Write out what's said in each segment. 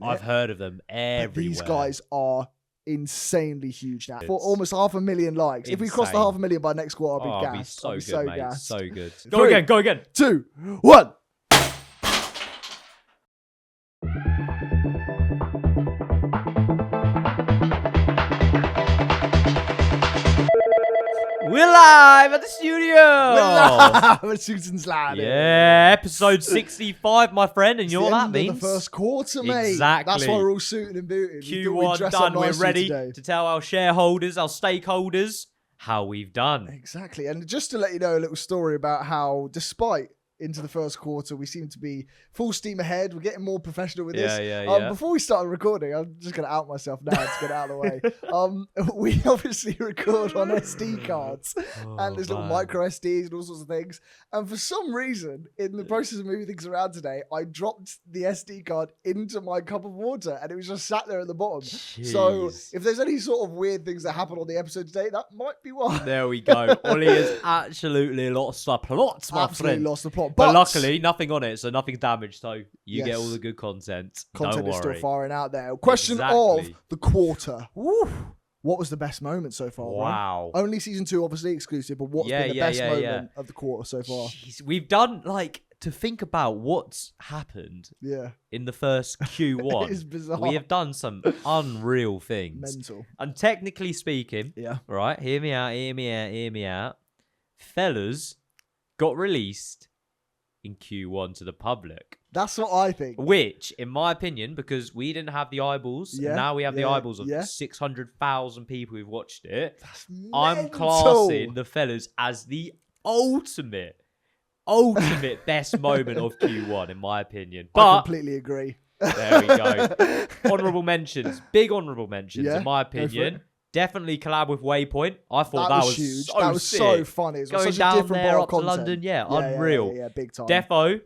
I've heard of them everywhere. But these guys are insanely huge now. For almost 500,000 likes. Insane. If we cross the 500,000 by next quarter, I'll be gassed. I'll be so good, mate. Gassed. So good. Go again. 2, 1. We're live at the studio. We're live at Susan's Land. Yeah, episode 65, my friend. And you know what that means? The first quarter, mate. Exactly. That's why we're all suited and booted. Q1 done. We're ready to tell our shareholders, our stakeholders, how we've done. Exactly. And just to let you know a little story about how, despite into the first quarter, we seem to be full steam ahead. We're getting more professional with this. Yeah. Before we started recording, I'm just going to out myself now to get out of the way. We obviously record on SD cards and there's little micro SDs and all sorts of things. And for some reason, in the process of moving things around today, I dropped the SD card into my cup of water and it was just sat there at the bottom. Jeez. So if there's any sort of weird things that happen on the episode today, that might be why. There we go. Ollie has absolutely lost the plot, my friend. Lost the plot. But luckily, nothing on it, so nothing's damaged. So you get all the good content. Content is still firing out there. Question of the quarter. Woo. What was the best moment so far? Wow. Right? Only season 2, obviously exclusive, but what's been the best moment of the quarter so far? Jeez, we've done, to think about what's happened in the first Q1. It is bizarre. We have done some unreal things. Mental. And technically speaking, right, hear me out. Fellas got released in Q1 to the public. That's what I think. Which, in my opinion, because we didn't have the eyeballs, and now we have the eyeballs of 600,000 people who've watched it, I'm classing the fellas as the ultimate best moment of Q1, in my opinion. But I completely agree. There we go. Honourable mentions. Big honourable mentions, in my opinion. Definitely collab with Waypoint. I thought that was huge. So that was sick. So funny. It was going such down a different there bar up to content. London, unreal. Yeah, big time. Defo,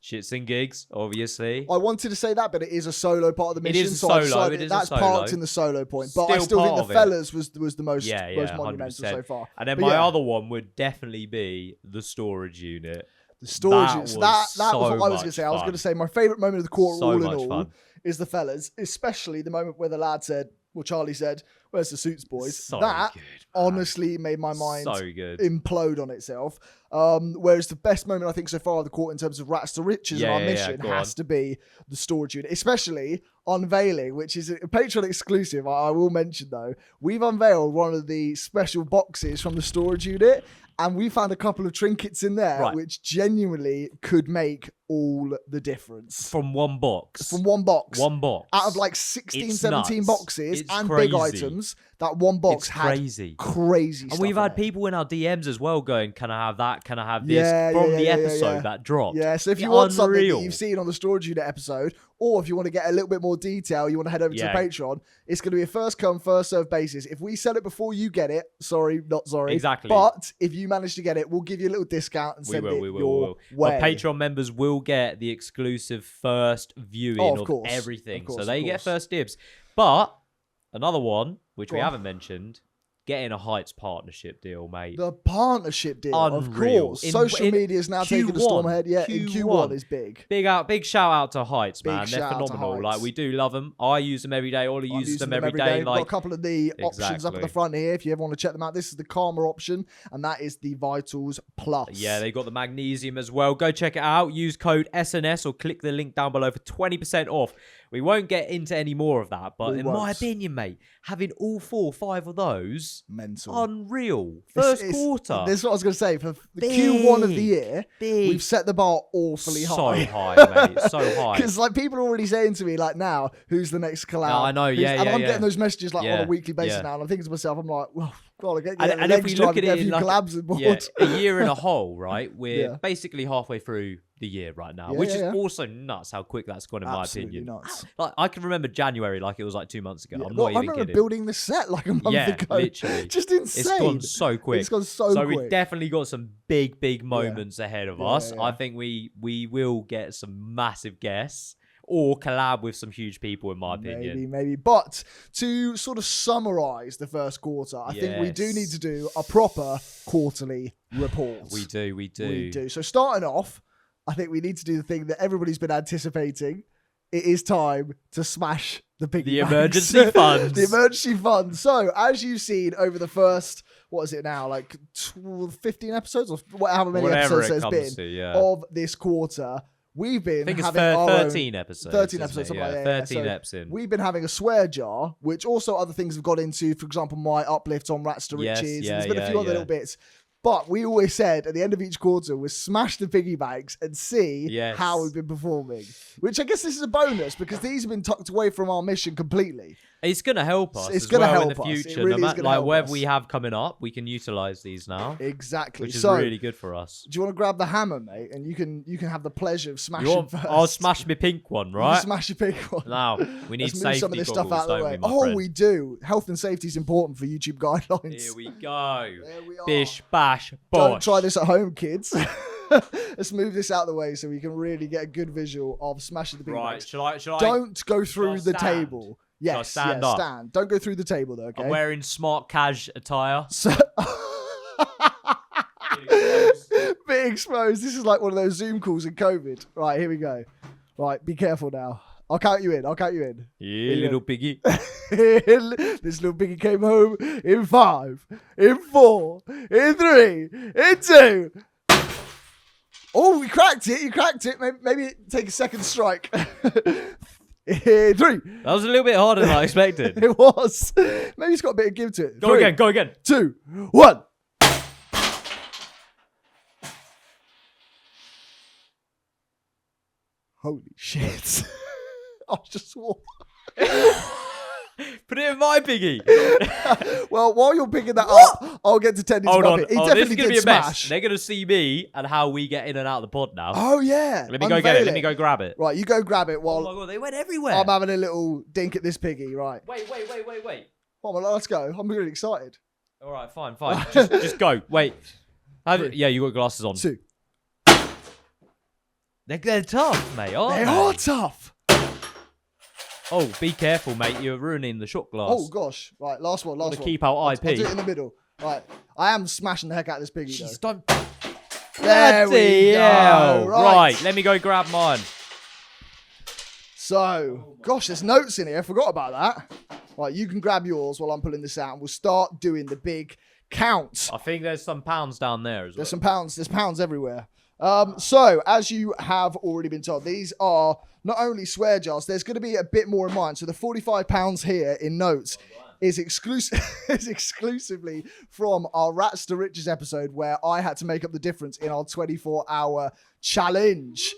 shits and gigs, obviously. I wanted to say that, but it is a solo part of the mission. It is solo. That's parked in the solo point. But I still think the fellas was the most monumental so far. And then my other one would definitely be the storage unit. The storage unit. That was what I was going to say. I was going to say my favourite moment of the quarter, all in all, is the fellas, especially the moment where the lad said, well, Charlie said, where's the suits, boys? That honestly made my mind implode on itself. Whereas the best moment, I think, so far of the quarter in terms of rats to riches and our mission has to be the storage unit, especially unveiling, which is a Patreon exclusive. I will mention, though, we've unveiled one of the special boxes from the storage unit. And we found a couple of trinkets in there, which genuinely could make all the difference. From one box. Out of 16, 17 boxes and big items, that one box had crazy stuff. And we've had people in our DMs as well going, can I have that? Can I have this? From the episode that dropped. Yeah, so if you want something that you've seen on the storage unit episode, or if you want to get a little bit more detail, you want to head over to the Patreon, it's going to be a first come, first serve basis. If we sell it before you get it, sorry, not sorry. Exactly. But if you manage to get it, we'll give you a little discount and send it your way. But Patreon members will get the exclusive first viewing of everything. So they get first dibs. But another one, which we haven't mentioned, getting a Heights partnership deal, mate. The partnership deal, unreal. Of course. Social media is now taking the storm ahead. Yeah, in Q1 is big. Big shout out to Heights, man. They're phenomenal. We do love them. I use them every day. Ollie uses them every day. We've got a couple of the options up at the front here if you ever want to check them out. This is the Karma option, and that is the Vitals Plus. Yeah, they got the Magnesium as well. Go check it out. Use code SNS or click the link down below for 20% off. We won't get into any more of that, but in my opinion, mate, having all 4 or 5 of those, mental, unreal. First quarter. This is what I was going to say. For the Q1 of the year, we've set the bar awfully high. So high, mate. So high. Because people are already saying to me, now, who's the next collab? No, I know, and I'm getting those messages on a weekly basis now, and I'm thinking to myself, I'm like, well, God, and if we look at it in collabs on board. A year and a whole, right? We're basically halfway through the year right now, which is also nuts how quick that's gone in my opinion. Nuts. I can remember January like it was 2 months ago. I'm not even kidding. I remember building the set a month ago. Literally. Just insane. It's gone so quick. So we've definitely got some big moments ahead of us. I think we will get some massive guests or collab with some huge people, in my opinion. Maybe. But to sort of summarize the first quarter, I think we do need to do a proper quarterly report. We do. So starting off, I think we need to do the thing that everybody's been anticipating. it is time to smash the piggy The banks. emergency funds. The emergency funds. So, as you've seen over the first, what is it now, like 15 episodes or however many Whatever episodes there's been of this quarter, we've been having our 13 episodes. 13 episodes, something like that. 13 eps in. We've been having a swear jar, which also other things have got into. For example, my uplift on Rats to Riches. There's been a few other little bits. But we always said at the end of each quarter, we'll smash the piggy banks and see how we've been performing. Which I guess this is a bonus because these have been tucked away from our mission completely. It's going to help us. It's going to help in the future. Us. It really no is matter, like whatever we have coming up, we can utilize these now. Exactly. Which is really good for us. Do you want to grab the hammer, mate? And you can have the pleasure of smashing first. I'll smash my pink one, right? You smash your pink one. Now, we need Let's move some of this stuff out of the way. We do. Health and safety is important for YouTube guidelines. Here we go. There we are. Bish, bash, bosh. Don't try this at home, kids. Let's move this out of the way so we can really get a good visual of smashing the piggy banks. Right, shall I? Don't go through the table. Yes, stand. Don't go through the table though, okay? I'm wearing smart cash attire. Bit exposed. This is like one of those Zoom calls in COVID. Right, here we go. Right, be careful now. I'll count you in. Yeah, little piggy. This little piggy came home in 5, in 4, in 3, in 2. Oh, we cracked it. You cracked it. Maybe take a second strike. 3. That was a little bit harder than I expected. It was. Maybe it's got a bit of give to it. Go again. 2, 1. Holy shit. I just swore. Put it in my piggy. Well, while you're picking that up, I'll get to tend his puppy. He definitely this is going to be a smash. mess. They're going to see me and how we get in and out of the pod now. Oh, yeah. Let me go get it. Let me go grab it. Right, you go grab it while... Oh, my God, they went everywhere. I'm having a little dink at this piggy, right. Wait. Come on, let's go. I'm really excited. All right, fine. just go. Wait. Yeah, you got glasses on. 2. They're tough, mate, aren't they? They are tough. Oh, be careful, mate. You're ruining the shot glass. Oh, gosh. Right, last one. To keep out IP. I'll do it in the middle. Right. I am smashing the heck out of this piggy, Jeez, though. don't... There we go. Right, let me go grab mine. So, gosh, there's notes in here. I forgot about that. Right, you can grab yours while I'm pulling this out, and we'll start doing the big count. I think there's some pounds down there as well. There's some pounds. There's pounds everywhere. So, as you have already been told, these are not only swear jars, there's going to be a bit more in mind. So the £45 here in notes is exclusively from our Rats to Riches episode where I had to make up the difference in our 24-hour challenge.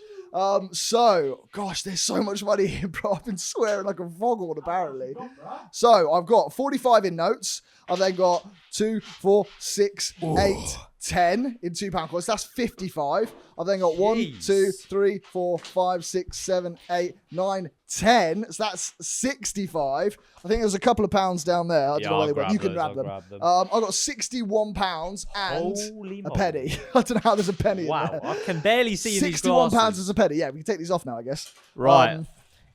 So, gosh, there's so much money here, bro. I've been swearing like a foghorn, apparently. So, I've got 45 in notes. I've then got 2, 4, 6, 8, 10 in £2 coins. That's 55. I've then got 1, 2, 3, 4, 5, 6, 7, 8, 9, 10. So that's 65. I think there's a couple of pounds down there. I don't know where they went. You can grab them. I've got £61 and a penny. I don't know how there's a penny in there. I can barely see these glasses. £61 is a penny. Yeah, we can take these off now, I guess. Right.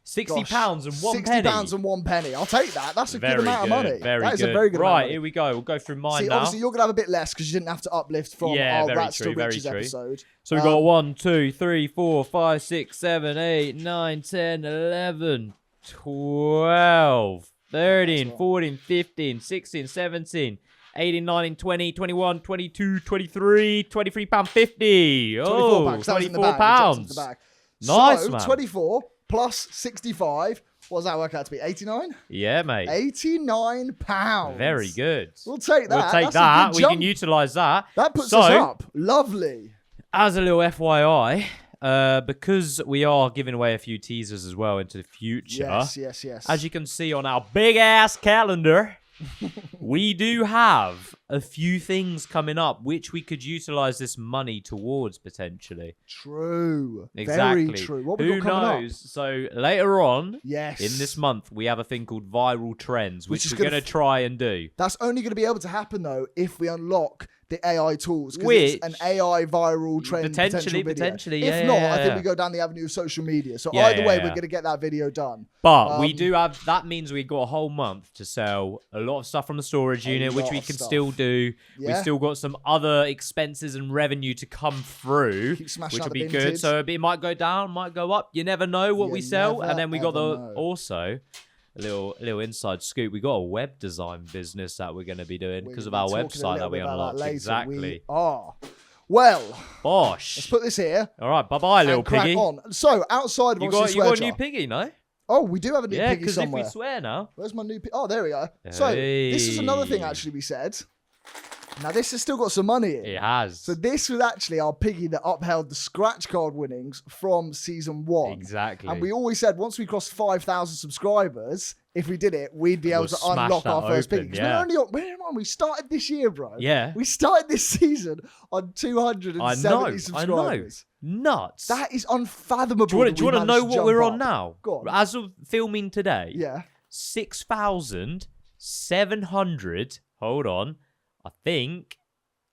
£60 and one penny. £60 and 1 penny. I'll take that. That's a good amount of money. That is a very good amount of money. Right, here we go. We'll go through mine now. Obviously, you're going to have a bit less because you didn't have to uplift from our Rats to Riches episode. So we've got 1, 2, 3, 4, 5, 6, 7, 8, 9, 10, 11, 12, 13, 14, 15, 16, 17, 18, 19, 20, 21, 22, 23, £23.50. Oh, £24. Nice, man. 24 plus 65. What does that work out to be? 89? Yeah, mate. £89. Very good. We'll take that. We'll take that. We can utilise that. That puts us up. Lovely. As a little FYI, because we are giving away a few teasers as well into the future. Yes. As you can see on our big-ass calendar, we do have a few things coming up which we could utilize this money towards potentially. True. Exactly. Very true. What Who knows? So later on in Yes. this month, we have a thing called Viral Trends, which we're going to try and do. That's only going to be able to happen, though, if we unlock the AI tools. Because it's an AI viral trend potential video. Potentially, if not, I think we go down the avenue of social media. So either way, we're going to get that video done. But we do have, that means we got a whole month to sell a lot of stuff from the storage unit, which we can still do. Yeah. We've still got some other expenses and revenue to come through, which will be good. So it might go down, might go up. You never know what we sell. And then we got also a little inside scoop. We got a web design business that we're going to be doing because of our website that we unlocked. Exactly. We are. Well, bosh. Let's put this here. All right, bye-bye, little piggy. On. So, outside of you got a new piggy, no? Oh, we do have a new piggy somewhere. Yeah, because if we swear now. Where's my new piggy? Oh, there we go. Hey. So, this is another thing actually we said. Now, this has still got some money in. It has. So this was actually our piggy that upheld the scratch card winnings from season 1. Exactly. And we always said once we crossed 5,000 subscribers, if we did it, we'd be able to unlock our first piggy. Yeah. We started this year, bro. Yeah. We started this season on 270 subscribers. I know. Nuts. That is unfathomable. Do you want to know what we're on now? Go on. As of filming today, 6,700. Hold on. I think,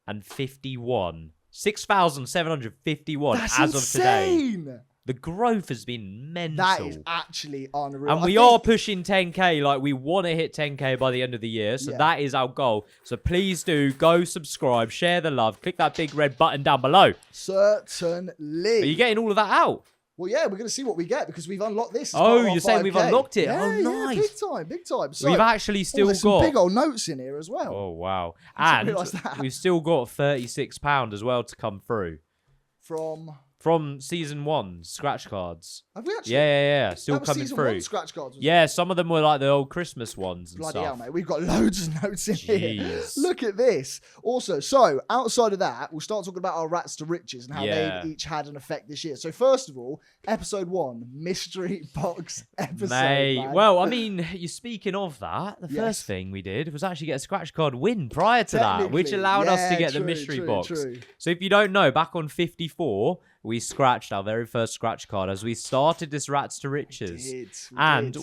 and 51. 6,751 as of today. The growth has been mental. That is actually unreal. And we are pushing 10K. Like, we want to hit 10K by the end of the year. So that is our goal. So please do go subscribe, share the love, click that big red button down below. Certainly. Are you getting all of that out? Well, yeah, we're going to see what we get because we've unlocked this. Oh, you're saying we've unlocked it? Yeah, oh, nice. Yeah, big time. So, we've actually still got some big old notes in here as well. Oh, wow. And we've still got £36 as well to come through. From season 1, scratch cards. Have we actually? Yeah. Still coming season through. 1 scratch cards. Yeah, some of them were like the old Christmas ones and Bloody stuff. hell, mate. We've got loads of notes in here. Look at this. Also, so outside of that, we'll start talking about our rats to riches and how they each had an effect this year. So first of all, episode 1, mystery box episode. Mate, well, I mean, you're speaking of that. The first thing we did was actually get a scratch card win prior to that, which allowed us to get the mystery box. So if you don't know, back on 54, we scratched our very first scratch card as we started this Rats to Riches.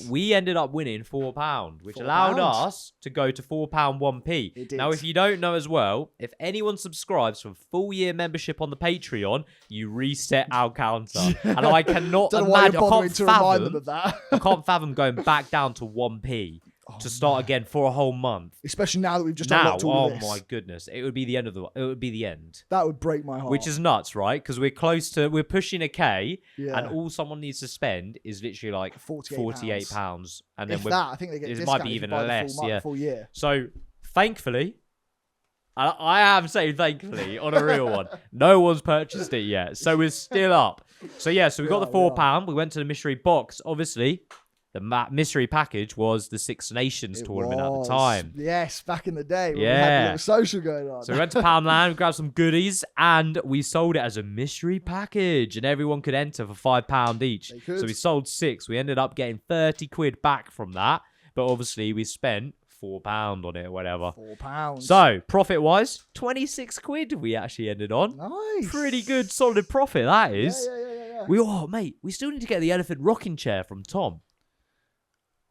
We ended up winning £4, which allowed us to go to £4 1p. Now, if you don't know as well, if anyone subscribes for a full year membership on the Patreon, you reset our counter. And I cannot imagine, I can't fathom going back down to 1p. To start again for a whole month, especially now that we've just unlocked all of this. Oh my goodness, it would be the end of it would be the end. That would break my heart. Which is nuts, right? Because we're pushing a K, and all someone needs to spend is literally like £48, and then I think they get it might be even less. Full year. So thankfully, I am saying thankfully on a real one, no one's purchased it yet, so we're still up. So we got the £4. We went to the mystery box, obviously. The mystery package was the Six Nations tournament at the time. Yes, back in the day when we had a little social going on. So we went to Poundland, grabbed some goodies, and we sold it as a mystery package. And everyone could enter for £5 each. So we sold 6. We ended up getting 30 quid back from that. But obviously we spent £4 on it or whatever. £4. So profit-wise, 26 quid we actually ended on. Nice. Pretty good, solid profit, that is. Yeah. Mate, we still need to get the elephant rocking chair from Tom.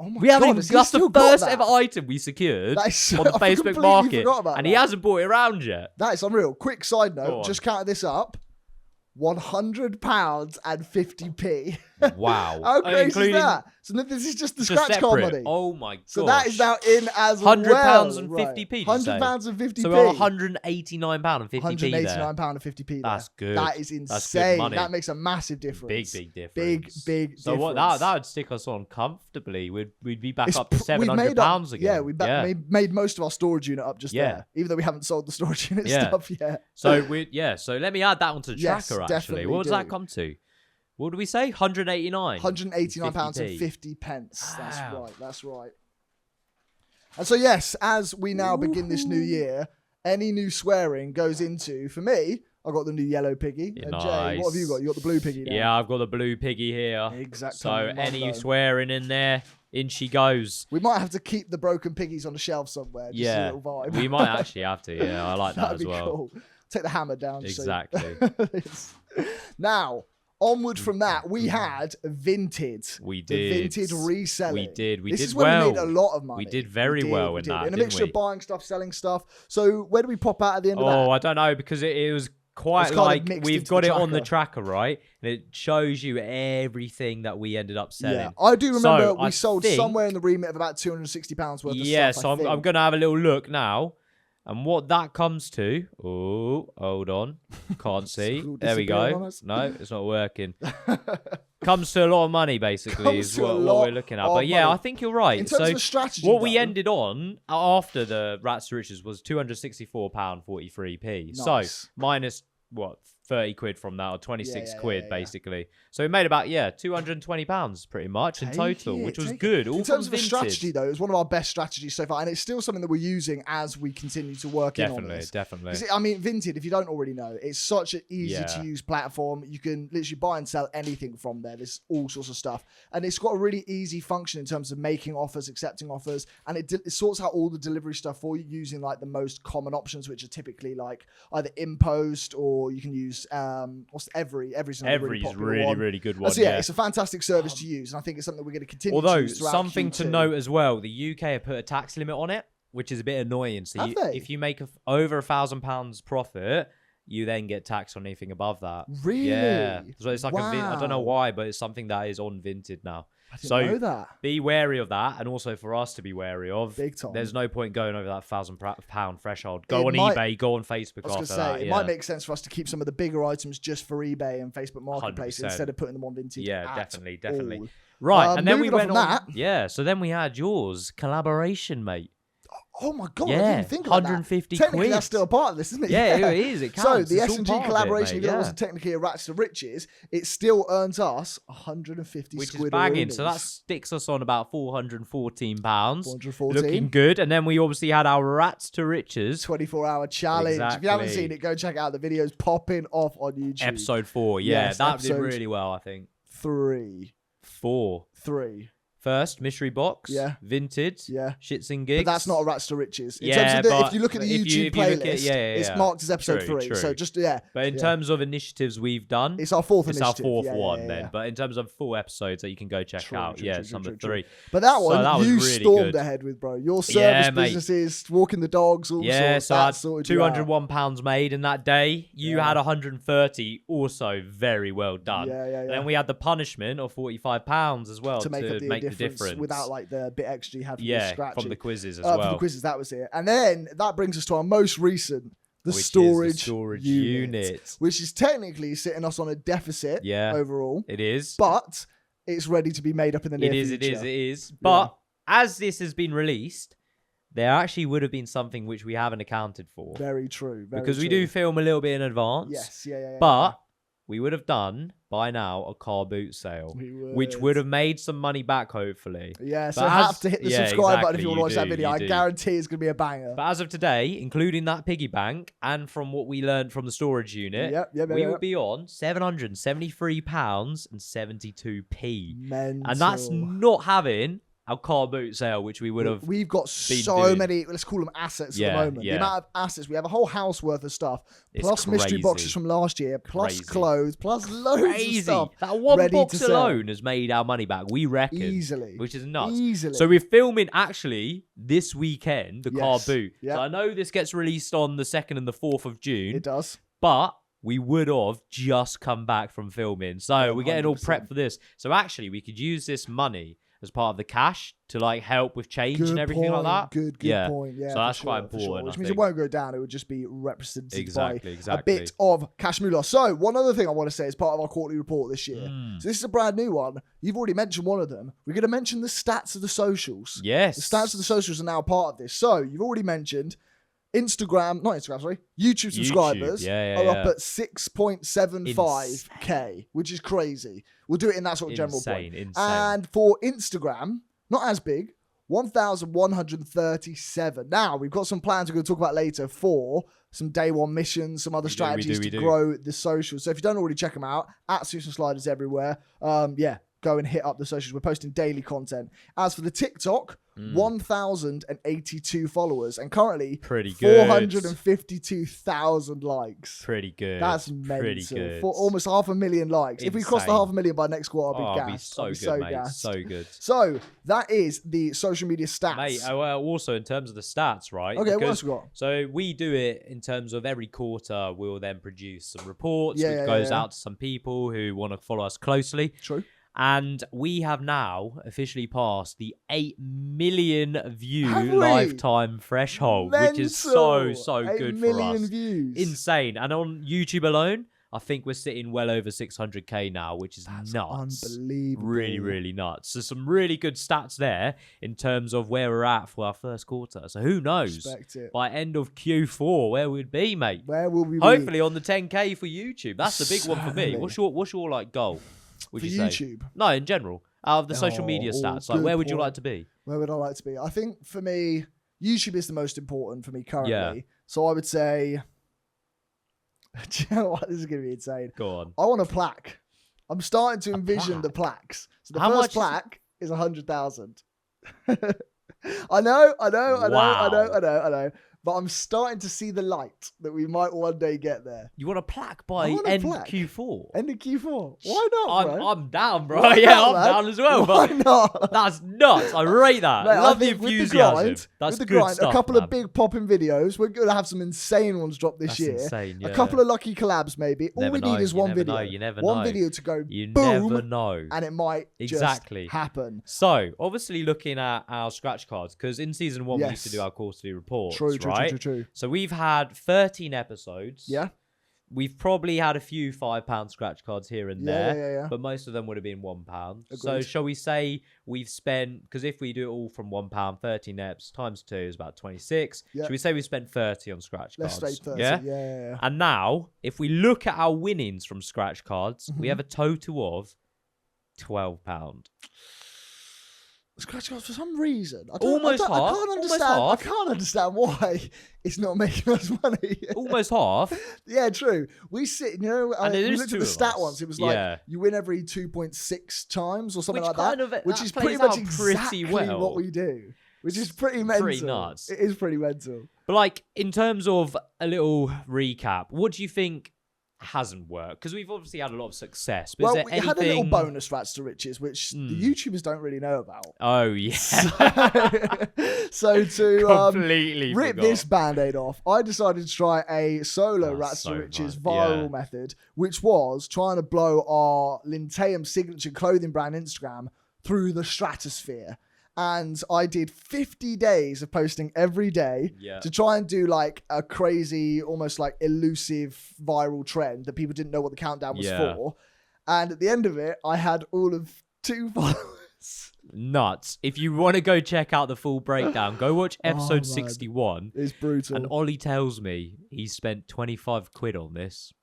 Oh my God, that's the first ever item we secured on the Facebook market, and he hasn't bought it around yet. That is unreal. Quick side note, just counted this up. £100 and 50p. Wow. How crazy is that? So this is just the scratch card money. Oh my god. So that is now in as £100 and 50p. £100 and 50p. So we're £189 and 50p £189 and 50p. That's good. That is insane. That's good money. That makes a massive difference. Big difference. Big so difference. That would stick us on comfortably. We'd be back up to £700 again. Yeah, we made most of our storage unit up just there. Even though we haven't sold the storage unit stuff yet. So so let me add that onto the tracker actually. What does that come to? What did we say? £189. £189 and 50 pence. That's right. And so, yes, as we now begin this new year, any new swearing goes into, for me, I got the new yellow piggy. And nice. Jay, what have you got? You got the blue piggy now. Yeah, I've got the blue piggy here. Exactly. So any swearing in there, in she goes. We might have to keep the broken piggies on the shelf somewhere. Just a little vibe. We might actually have to. Yeah, I like that as well. Cool. Take the hammer down. Exactly. Now, onward from that, we had Vinted. We did. The Vinted reselling. We did. This is when we made a lot of money. We did very well in that, in a mixture of buying stuff, selling stuff. So where do we pop out at the end of that? Oh, I don't know, because it was quite like we've got it on the tracker, right? And it shows you everything that we ended up selling. Yeah, I do remember we sold somewhere in the remit of about £260 worth of stuff. Yeah, so I'm going to have a little look now. And what that comes to... Oh, hold on. Can't see. There we go. No, it's not working. Comes to a lot of money, basically, is what we're looking at. But yeah, I think you're right. In terms of strategy, what we ended on after the Rats to Riches was £264.43p. Nice. So minus, what, 30 quid from that, or 26 quid, basically. So we made about, £220 pretty much in total, which was good. In terms of a strategy, though, it was one of our best strategies so far, and it's still something that we're using as we continue to work in on this. Definitely. I mean, Vinted, if you don't already know, it's such an easy-to-use platform. You can literally buy and sell anything from there. There's all sorts of stuff. And it's got a really easy function in terms of making offers, accepting offers, and it sorts out all the delivery stuff for you using like the most common options, which are typically like either InPost, or you can use Every's really good one. So it's a fantastic service to use, and I think it's something we're going to continue to use throughout something Q2. To note as well, the UK have put a tax limit on it, which is a bit annoying. So if you make over £1,000 profit, you then get taxed on anything above that. Really? Yeah. So it's like I don't know why, but it's something that is on Vinted now. I didn't know that. Be wary of that, and also for us to be wary of. Big time. There's no point going over that £1,000 threshold. Go on eBay, go on Facebook after that. It might make sense for us to keep some of the bigger items just for eBay and Facebook Marketplace 100%. Instead of putting them on Vinted. Yeah, definitely. Right, and then we went on that. Yeah, so then we had yours, collaboration, mate. Oh my God, I didn't think about 150 that. Technically, quid. that's still a part of this, isn't it? Yeah, it is. It counts. So the S&G collaboration, even though it wasn't technically a Rats to Riches, it still earns us 150 which squid. Which is banging. Earnings. So that sticks us on about £414. 414. Looking good. And then we obviously had our Rats to Riches 24-hour challenge. Exactly. If you haven't seen it, go check out the videos popping off on YouTube. Episode 4. Yeah, that did really well, I think. 3. 4. 3. First, mystery box, Vinted, shits and gigs. But that's not a Rats to Riches. In terms of if you look at the YouTube playlist, it's marked as episode 3. True. So just, But in terms of initiatives we've done, it's our fourth initiative. It's our fourth one then. But in terms of full episodes that you can go check out, it's number 3. But that one, you really stormed ahead with, bro. Your service businesses, walking the dogs, all sorts. So I had £201 made in that day. You had 130, also very well done. And then we had the punishment of £45 as well to make the difference. Without like the bit extra you had from the scratching. From the quizzes as well. From the quizzes, that was it. And then that brings us to our most recent, the storage unit, which is technically sitting us on a deficit overall. It is. But it's ready to be made up in the near future. It is. But as this has been released, there actually would have been something which we haven't accounted for. Very true. Because we do film a little bit in advance. Yes, But we would have done by now a car boot sale, which would have made some money back, hopefully. Yeah, so have to hit the subscribe button if you want to watch that video. I guarantee it's going to be a banger. But as of today, including that piggy bank and from what we learned from the storage unit, we would be on £773.72p. Mental. And that's not having our car boot sale, which we would have. We've got so many, let's call them assets at the moment. The amount of assets, we have a whole house worth of stuff, plus mystery boxes from last year, plus clothes, plus loads of stuff. That one box alone has made our money back, we reckon. Easily. Which is nuts. Easily. So we're filming actually this weekend, the car boot. So I know this gets released on the 2nd and the 4th of June. It does. But we would have just come back from filming. So we're getting all prepped for this. So actually, we could use this money as part of the cash to like help with change and everything like that. Good point. Yeah, so that's quite important. Which means it won't go down. It would just be represented by a bit of cash moolah. So one other thing I want to say as part of our quarterly report this year. So this is a brand new one. You've already mentioned one of them. We're going to mention the stats of the socials. Yes. The stats of the socials are now part of this. So you've already mentioned YouTube subscribers are up at 6.75k, which is crazy. We'll do it in that sort of general point. And for Instagram, not as big, 1,137. Now, we've got some plans we're going to talk about later for some day one missions, some other strategies to grow the socials. So if you don't already check them out, at Susan Sliders everywhere. go and hit up the socials. We're posting daily content. As for the TikTok, 1,082 followers and currently pretty good. 452,000 likes. Pretty good. That's mental. Pretty good. For almost 500,000 likes. Insane. If we cross the 500,000 by next quarter, I'll be gassed. I'll be so good, mate. Gassed. So good. So that is the social media stats. Mate, also in terms of the stats, right? Okay, what else we got? So we do it in terms of every quarter, we'll then produce some reports, which goes out to some people who want to follow us closely. True. And we have now officially passed the 8 million view lifetime threshold, which is so good 8 for million us. Views. Insane. And on YouTube alone, I think we're sitting well over 600k now, which is nuts. Unbelievable. Really, really nuts. So some really good stats there in terms of where we're at for our first quarter. So who knows? By end of Q4, where we'd be, mate? Where will we be? Hopefully on the 10k for YouTube. That's the big one for me. What's your like goal? Would you say? YouTube? No, in general. Out of the social media stats, like where would you like to be? Where would I like to be? I think for me, YouTube is the most important for me currently. Yeah. So I would say, do you know what? This is going to be insane. Go on. I want a plaque. I'm starting to envision the plaques. So the first plaque is 100,000. I know. But I'm starting to see the light that we might one day get there. You want a plaque by end of Q4? End of Q4. Why not, bro? I'm down, bro. I'm down as well. Why not? That's nuts. I rate that. Mate, Love the enthusiasm. That's good stuff, a couple of big popping videos. We're going to have some insane ones drop this year. Insane, yeah. A couple of lucky collabs, maybe. All we need is one video. You never know. One video to go you boom. Never know. And it might just happen. So, obviously looking at our scratch cards, because in season 1 we used to do our quarterly reports, True. So we've had 13 episodes. Yeah. We've probably had a few £5 scratch cards here and there. Yeah. But most of them would have been £1. Agreed. So shall we say we've spent, because if we do it all from £1, 13 eps times 2 is about 26. Yeah. Should we say we spent 30 on scratch cards? Let's say 30. Yeah. And now, if we look at our winnings from scratch cards, we have a total of £12. Scratch cards for some reason. I can't understand why it's not making us money. Almost half. Yeah, true. We sit, and we looked at the stat once. It was like you win every 2.6 times or something like that, which is pretty much exactly what we do. Which is pretty mental. Pretty nuts. It is pretty mental. But like, in terms of a little recap, what do you think hasn't worked? Because we've obviously had a lot of success. But we had a little bonus rats to riches, which the YouTubers don't really know about. Oh, yeah. So to completely rip this band-aid off, I decided to try a solo rats to riches viral method, which was trying to blow our Linteum signature clothing brand Instagram through the stratosphere. And I did 50 days of posting every day to try and do like a crazy, almost like elusive viral trend that people didn't know what the countdown was for. And at the end of it, I had all of 2 followers. Nuts. If you want to go check out the full breakdown, go watch episode 61. It's brutal. And Ollie tells me he spent 25 quid on this.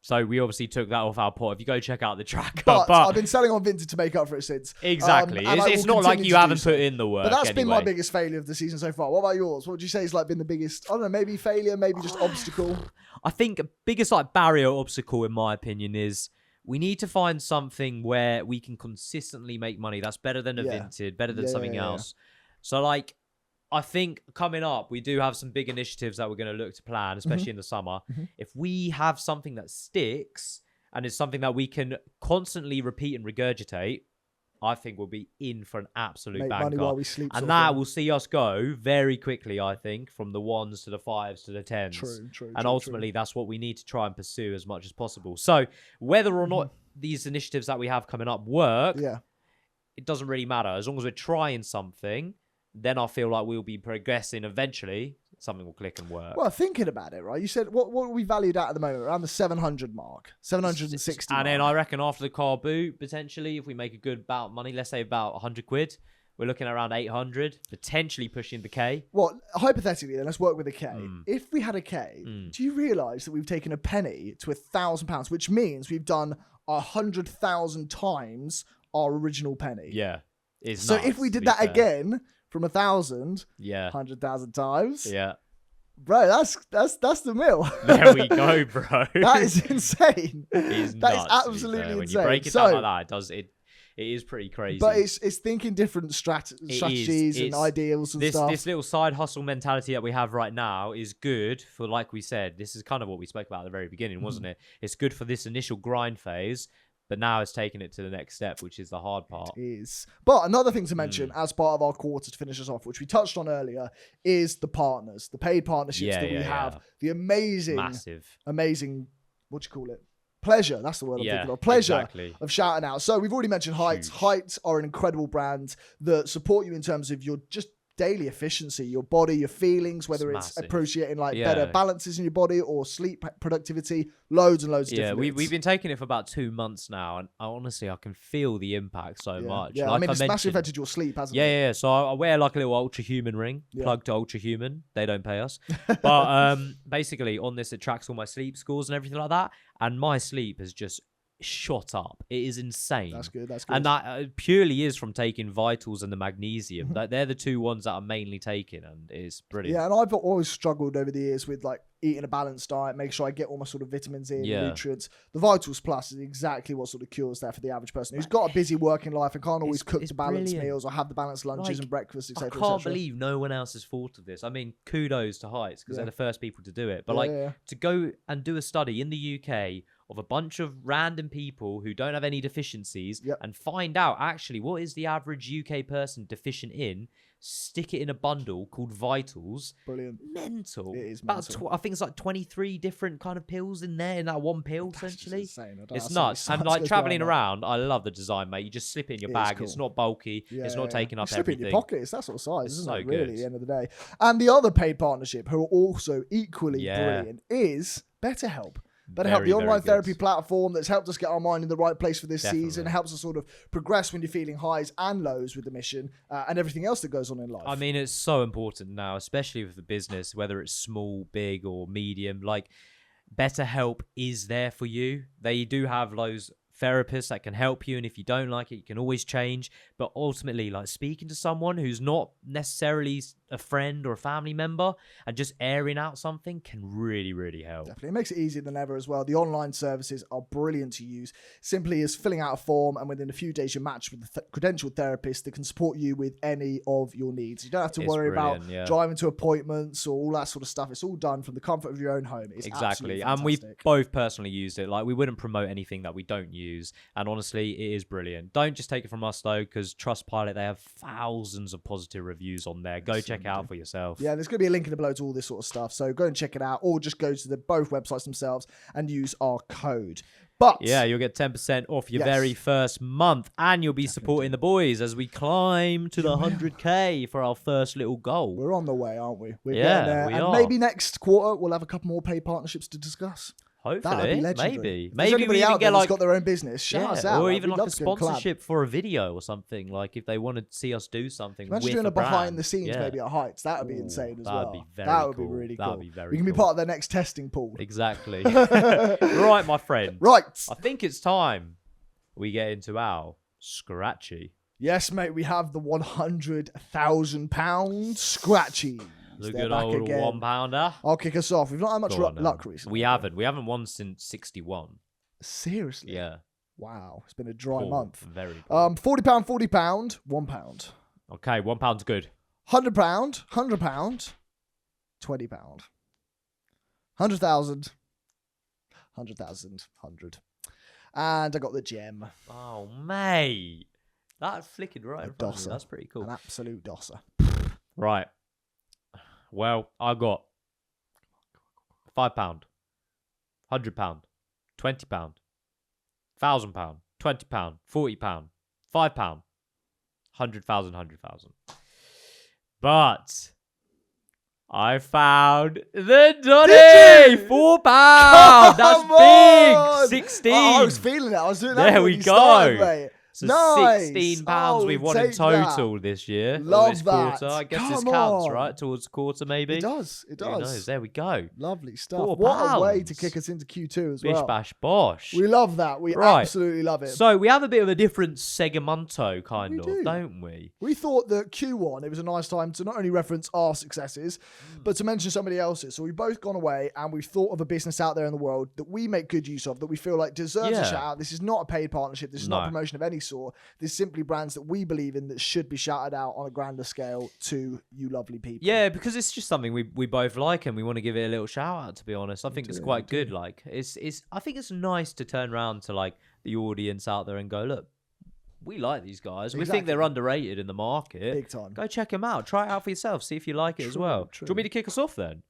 So we obviously took that off our pot. If you go check out the tracker. But I've been selling on Vinted to make up for it since. Exactly. It's not like you haven't put in the work. But that's been my biggest failure of the season so far. What about yours? What would you say has like been the biggest, I don't know, maybe failure, maybe just obstacle? I think biggest like barrier obstacle in my opinion is we need to find something where we can consistently make money. That's better than a Vinted, better than something else. So like, I think coming up, we do have some big initiatives that we're going to look to plan, especially in the summer. If we have something that sticks and is something that we can constantly repeat and regurgitate, I think we'll be in for an absolute banker. Money while we sleep, and that will see us go very quickly, I think, from the 1s to the 5s to the 10s. True. And ultimately, that's what we need to try and pursue as much as possible. So whether or not these initiatives that we have coming up work, it doesn't really matter. As long as we're trying something, then I feel like we'll be progressing. Eventually, something will click and work. Well, thinking about it, right? You said, what are we valued at the moment? Around the 700 mark. 760 And then I reckon after the car boot, potentially, if we make a good bout of money, let's say about 100 quid, we're looking at around 800, potentially pushing the K. Well, hypothetically, then, let's work with a K. If we had a K, do you realise that we've taken a penny to £1,000, which means we've done 100,000 times our original penny? Yeah. So nuts, if we did that again from 1,000, 100,000 times, bro, that's the mill. There we go, bro. That is insane. It is that nuts, is absolutely insane. When you break it down like that, It is pretty crazy. But it's thinking different strategies and ideals and stuff. This little side hustle mentality that we have right now is good for, like we said, this is kind of what we spoke about at the very beginning, wasn't it? It's good for this initial grind phase, but now it's taking it to the next step, which is the hard part. It is. But another thing to mention as part of our quarter to finish us off, which we touched on earlier, is the partners, the paid partnerships that we have. The amazing, what do you call it? Pleasure. That's the word I'm thinking of. Pleasure of shouting out. So we've already mentioned Heights. Heights are an incredible brand that support you in terms of your just daily efficiency, your body, your feelings, whether it's appreciating like better balances in your body or sleep productivity, loads and loads of different things. We've been taking it for about 2 months now, and honestly, I can feel the impact so much. Yeah, like it's massively affected your sleep, hasn't it? Yeah. So I wear like a little Ultra Human ring, plugged to Ultra Human. They don't pay us. But basically on this, it tracks all my sleep scores and everything like that, and my sleep has just shot up. It is insane. That's good. And that purely is from taking Vitals and the magnesium. They're the 2 ones that I'm mainly taking, and it's brilliant. Yeah, and I've always struggled over the years with like eating a balanced diet, make sure I get all my sort of vitamins in, nutrients. The Vitals Plus is exactly what sort of cures that for the average person who's got a busy working life and can't always cook the balanced meals or have the balanced lunches and breakfasts, etc. I can't believe no one else has thought of this. I mean, kudos to Heights because they're the first people to do it. But to go and do a study in the UK of a bunch of random people who don't have any deficiencies and find out actually what is the average UK person deficient in, stick it in a bundle called Vitals. Brilliant. Mental. It is mental. I think it's like 23 different kind of pills in there in that one pill, essentially. Insane. It's nuts. And like traveling around, I love the design, mate. You just slip it in your bag. Cool. It's not bulky. It's not taking up everything. Slip it in your pocket. It's that sort of size, isn't it? Really, good. at the end of the day. And the other paid partnership, who are also equally brilliant, is BetterHelp. BetterHelp, the online therapy platform that's helped us get our mind in the right place for this season, helps us sort of progress when you're feeling highs and lows with the mission and everything else that goes on in life. I mean, it's so important now, especially with the business, whether it's small, big, or medium. Like, BetterHelp is there for you. They do have those therapists that can help you, and if you don't like it, you can always change. But ultimately, like, speaking to someone who's not necessarily a friend or a family member and just airing out something can really, really help. Definitely. It makes it easier than ever as well. The online services are brilliant to use. Simply as filling out a form, and within a few days you're matched with a credentialed therapist that can support you with any of your needs. You don't have to worry about driving to appointments or all that sort of stuff. It's all done from the comfort of your own home. It's exactly. And we've both personally used it. Like, we wouldn't promote anything that we don't use. And honestly, it is brilliant. Don't just take it from us though, because Trustpilot, they have thousands of positive reviews on there. Go check it out for yourself. Yeah, there's going to be a link in the below to all this sort of stuff. So go and check it out, or just go to both websites themselves and use our code. But yeah, you'll get 10% off your very first month, and you'll be supporting the boys as we climb to the 100K for our first little goal. We're on the way, aren't we? We're getting there. We are. Maybe next quarter we'll have a couple more paid partnerships to discuss. Hopefully, maybe anybody out there that's got their own business, shout us out. Or even like a sponsorship for a video or something. Like if they want to see us do something. Imagine doing a behind the scenes maybe at Heights. That would be insane as well. That would be really cool. That would be very cool. We can be part of their next testing pool. Exactly. Right, my friend. Right. I think it's time we get into our scratchy. Yes, mate. We have the £100,000 scratchy. The good old £1. I'll kick us off. We've not had much luck recently. We haven't won since 61. Seriously? Yeah. Wow. It's been a dry month. Very poor. £40, £40, £1. Okay, £1's good. £100, £100, £20. 100,000, 100,000, 100. And I got the gem. Oh, mate. That flickered right. That's pretty cool. An absolute dosser. Right. Well, I got £5, £100, £20, £1,000, £20, £40, £5, 100,000, 100,000. But I found the Donny! £4! That's big! 16! Oh, I was feeling it. I was doing that. There we go. Started, mate. So nice. £16 we've won in total this year. Love this that. Quarter. I guess this counts, right? Towards a quarter, maybe. It does. It does. Who knows? There we go. Lovely stuff. What a way to kick us into Q2 as well. Bish bash bosh. We love that. We absolutely love it. So we have a bit of a different segmento, don't we? We thought that Q1, it was a nice time to not only reference our successes, but to mention somebody else's. So we've both gone away and we've thought of a business out there in the world that we make good use of, that we feel like deserves a shout out. This is not a paid partnership. This is not a promotion of any this, or there's simply brands that we believe in that should be shouted out on a grander scale to you lovely people. Yeah, because it's just something we both like and we want to give it a little shout out, to be honest. I think it's quite good. Like I think it's nice to turn around to like the audience out there and go, look, we like these guys. We think they're underrated in the market. Big time. Go check them out. Try it out for yourself. See if you like it as well. True. Do you want me to kick us off then?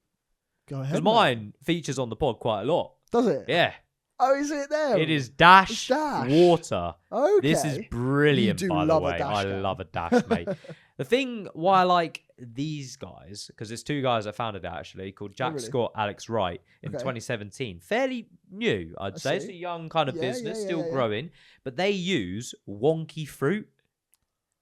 Go ahead. Because mine features on the pod quite a lot. Does it? Yeah. Oh, is it there? It is Dash, Dash. Water. Okay. This is brilliant, by the way. I love a Dash, mate. The thing why I like these guys, because there's two guys that founded it actually, called Jack Scott, Alex Wright, in 2017. Fairly new, I'd say. It's a young kind of business, still growing. But they use wonky fruit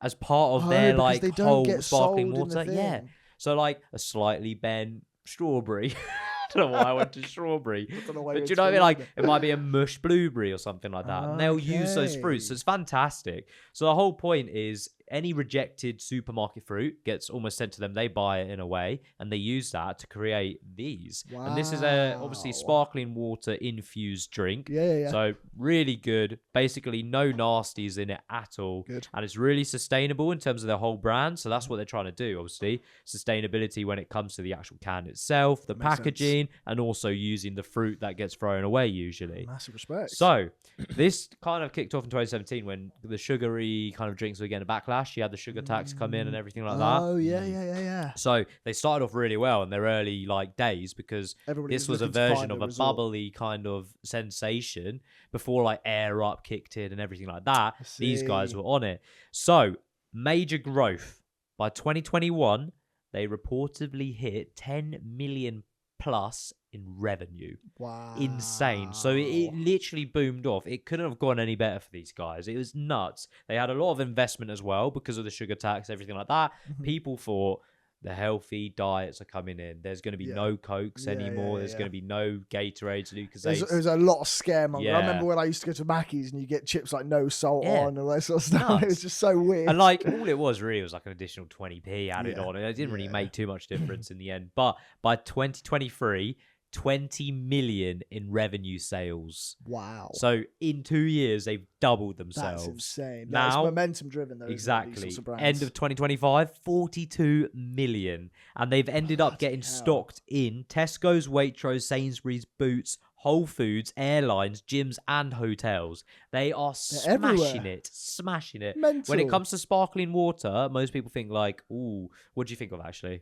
as part of their like whole sparkling water. Yeah. So like a slightly bent strawberry. I don't know why I went to strawberry. But do you know what I mean? Like, it might be a mush blueberry or something like that. And they'll use those fruits. So it's fantastic. So the whole point is any rejected supermarket fruit gets almost sent to them. They buy it in a way, and they use that to create these. Wow. And this is obviously sparkling water infused drink. Yeah. So really good. Basically, no nasties in it at all. Good. And it's really sustainable in terms of their whole brand. So that's what they're trying to do, obviously. Sustainability when it comes to the actual can itself, the packaging, and also using the fruit that gets thrown away usually. Massive respect. So this kind of kicked off in 2017 when the sugary kind of drinks were getting a backlash. You had the sugar tax come in and everything like that. Oh, yeah. So they started off really well in their early like days because this was a version of a bubbly kind of sensation before like Air Up kicked in and everything like that. These guys were on it. So major growth. By 2021, they reportedly hit 10 million plus in revenue. Wow. Insane. So it literally boomed off. It couldn't have gone any better for these guys. It was nuts. They had a lot of investment as well because of the sugar tax, everything like that. People thought the healthy diets are coming in. There's going to be no Cokes anymore. There's going to be no Gatorades, Lucozades. There's a lot of scaremongering. I remember when I used to go to Mackey's and you get chips like no salt on and all that sort of stuff. Nuts. It was just so weird. And like all it was really was like an additional 20p added on. It didn't really make too much difference in the end. But by 2023, 20 million in revenue sales. Wow. So in 2 years, they've doubled themselves. That's insane. Now, it's momentum driven though. Exactly. End of 2025, 42 million. And they've ended up getting stocked in Tesco's, Waitrose, Sainsbury's, Boots, Whole Foods, airlines, gyms, and hotels. They are smashing it. Mental. When it comes to sparkling water, most people think like, ooh, what do you think of actually?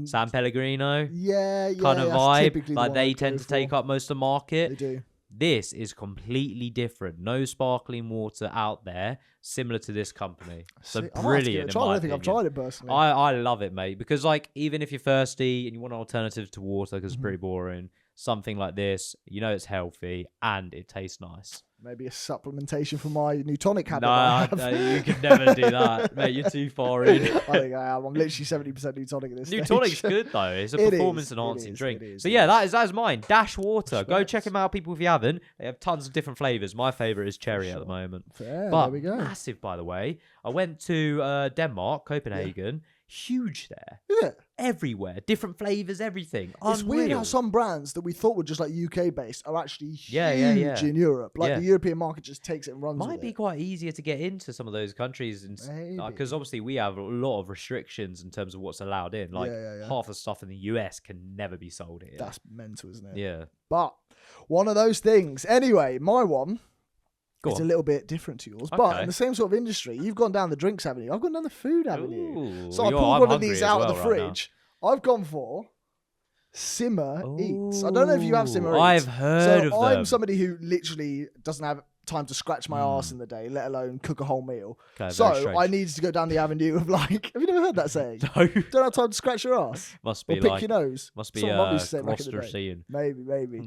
San Pellegrino, kind of vibe. Like they tend to take up most of the market. They do. This is completely different. No sparkling water out there similar to this company. So brilliant. I don't think I've tried it personally. I love it, mate. Because like even if you're thirsty and you want an alternative to water because it's pretty boring, something like this, you know, it's healthy and it tastes nice. Maybe a supplementation for my new tonic habit. No, you could never do that, mate. You're too far in. I think I am. I'm literally 70% new tonic at this stage. New tonic's good though. It's a performance-enhancing drink. So yeah, that is mine. Dash Water. Go check them out, people, if you haven't. They have tons of different flavors. My favorite is cherry at the moment. Fair, but there we go. Massive, by the way. I went to Denmark, Copenhagen. Huge there. Yeah. Everywhere. Different flavors, everything. It's Unreal. weird how some brands that we thought were just like UK based are actually huge in Europe. Like the European market just takes it and runs Might be quite easier to get into some of those countries. Because obviously we have a lot of restrictions in terms of what's allowed in. Like half the stuff in the US can never be sold here. That's mental, isn't it? Yeah. But one of those things. Anyway, my one... It's a little bit different to yours, but in the same sort of industry. You've gone down the drinks avenue. I've gone down the food avenue. Ooh, so I pulled one of these out of the fridge. I've gone for Simmer Eats. I don't know if you have Simmer Eats. I've heard of them. I'm somebody who literally doesn't have time to scratch my arse in the day, let alone cook a whole meal. Okay, so I needed to go down the avenue of like, have you never heard that saying? No. Don't have time to scratch your ass. Must be or pick your nose. Must be Gloucester. Maybe.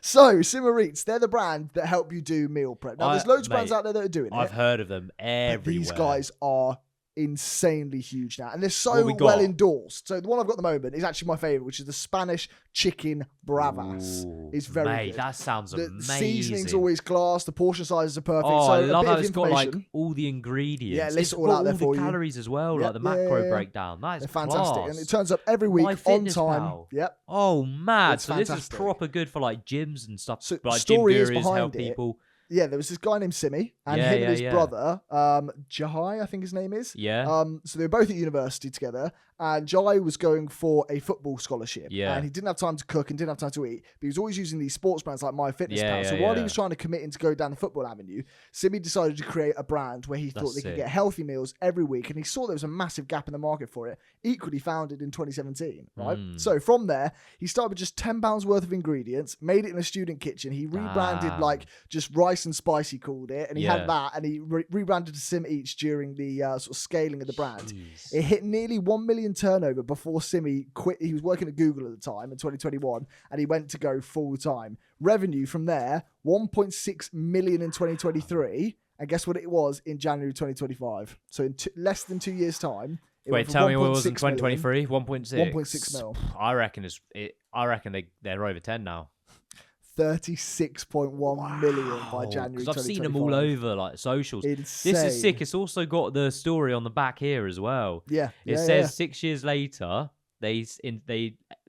So Simmer Eats, they're the brand that help you do meal prep. Now there's loads of brands out there that are doing it. I've heard of them everywhere. But these guys are insanely huge now, and they're so well endorsed. So the one I've got at the moment is actually my favorite, which is the Spanish chicken bravas. It's very good. That sounds amazing. The seasoning's always class. The portion sizes are perfect. Oh, so I love how it's got like all the ingredients. Yeah, list it all out there for you. Calories as well, like the macro breakdown. That is fantastic, and it turns up every week on time. Yep. Oh, mad! So this is proper good for like gyms and stuff. So like story gym is gurus behind help it. people. there was this guy named Simi, and him and his brother, Jahai, I think his name is. Yeah. So they were both at university together, and Jai was going for a football scholarship. Yeah. And he didn't have time to cook and didn't have time to eat, but he was always using these sports brands like MyFitnessPal. So while he was trying to commit to go down the football avenue, Simi decided to create a brand where he thought they could get healthy meals every week, and he saw there was a massive gap in the market for it. Equally founded in 2017, right? So from there, he started with just £10 worth of ingredients, made it in a student kitchen. He rebranded like just rice and spice, he called it, and he had that, and he rebranded to Sim Eats during the sort of scaling of the brand. It hit nearly 1 million turnover before Simi quit. He was working at Google at the time in 2021, and he went to go full time. Revenue from there, 1.6 million in 2023, and guess what it was in January 2025? So in less than 2 years' time. Wait, tell me what it was in 2023. 1.6. 1.6 mil. I reckon they're over 10 now. 36.1 million by January. Because I've seen them all over like socials. Insane. This is sick. It's also got the story on the back here as well. Yeah. It says 6 years later, they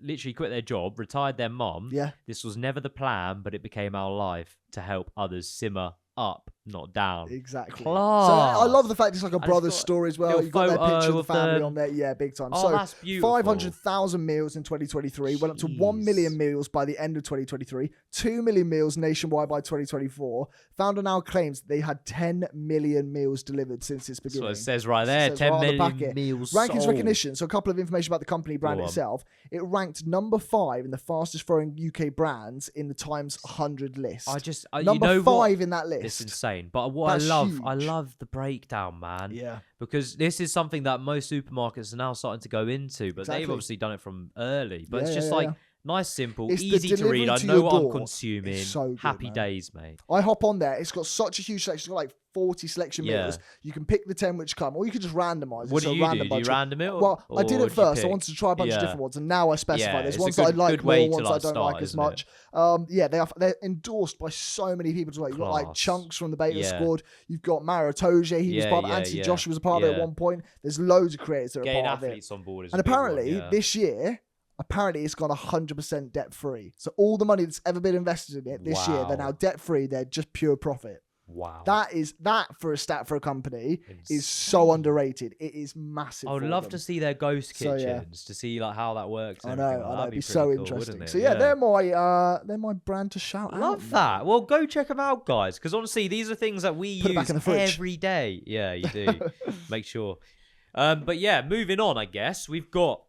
literally quit their job, retired their mum. Yeah. This was never the plan, but it became our life to help others simmer up, not down. Exactly. Class. So I love the fact it's like a brother's story as well. You've got their picture of the family on there. Yeah, big time. Oh, so that's beautiful. 500,000 meals in 2023, went up to 1 million meals by the end of 2023, 2 million meals nationwide by 2024. Founder now claims they had 10 million meals delivered since its beginning. That's what it says right there. 10 million meals Rankings sold. recognition. So a couple of information about the company brand itself. It ranked number 5 in the fastest growing UK brands in the Times 100 list. Number 5 in that list. It's insane. But what I love the breakdown, man. Yeah. Because this is something that most supermarkets are now starting to go into, but they've obviously done it from early. But it's just nice, simple, easy to read. I know what I'm consuming. So good, Happy man. days, mate. I hop on there. It's got such a huge selection. It's got like 40 selection meals. You can pick the 10 which come, or you can just randomize. What do you do? Do you random it? Well, I did it first. I wanted to try a bunch of different ones, and now I specify. There's ones that I like more, ones I don't like as much. They're endorsed by so many people. You've got like Chunks from the Beta Squad. You've got Maro Toje. He was part of it. Anthony Joshua was a part of it at one point. There's loads of creators that are part of it. On board and apparently this year, it's gone 100% debt free. So all the money that's ever been invested in it this year, they're now debt free. They're just pure profit. Wow. That for a stat for a company is so underrated. It is massive. I would love to see their ghost kitchens to see like how that works. I know. It'd be so interesting. So they're my brand to shout out. Love that. Well, go check them out, guys. Because honestly, these are things that we use every day. Yeah, you do. Make sure. But yeah, moving on. I guess we've got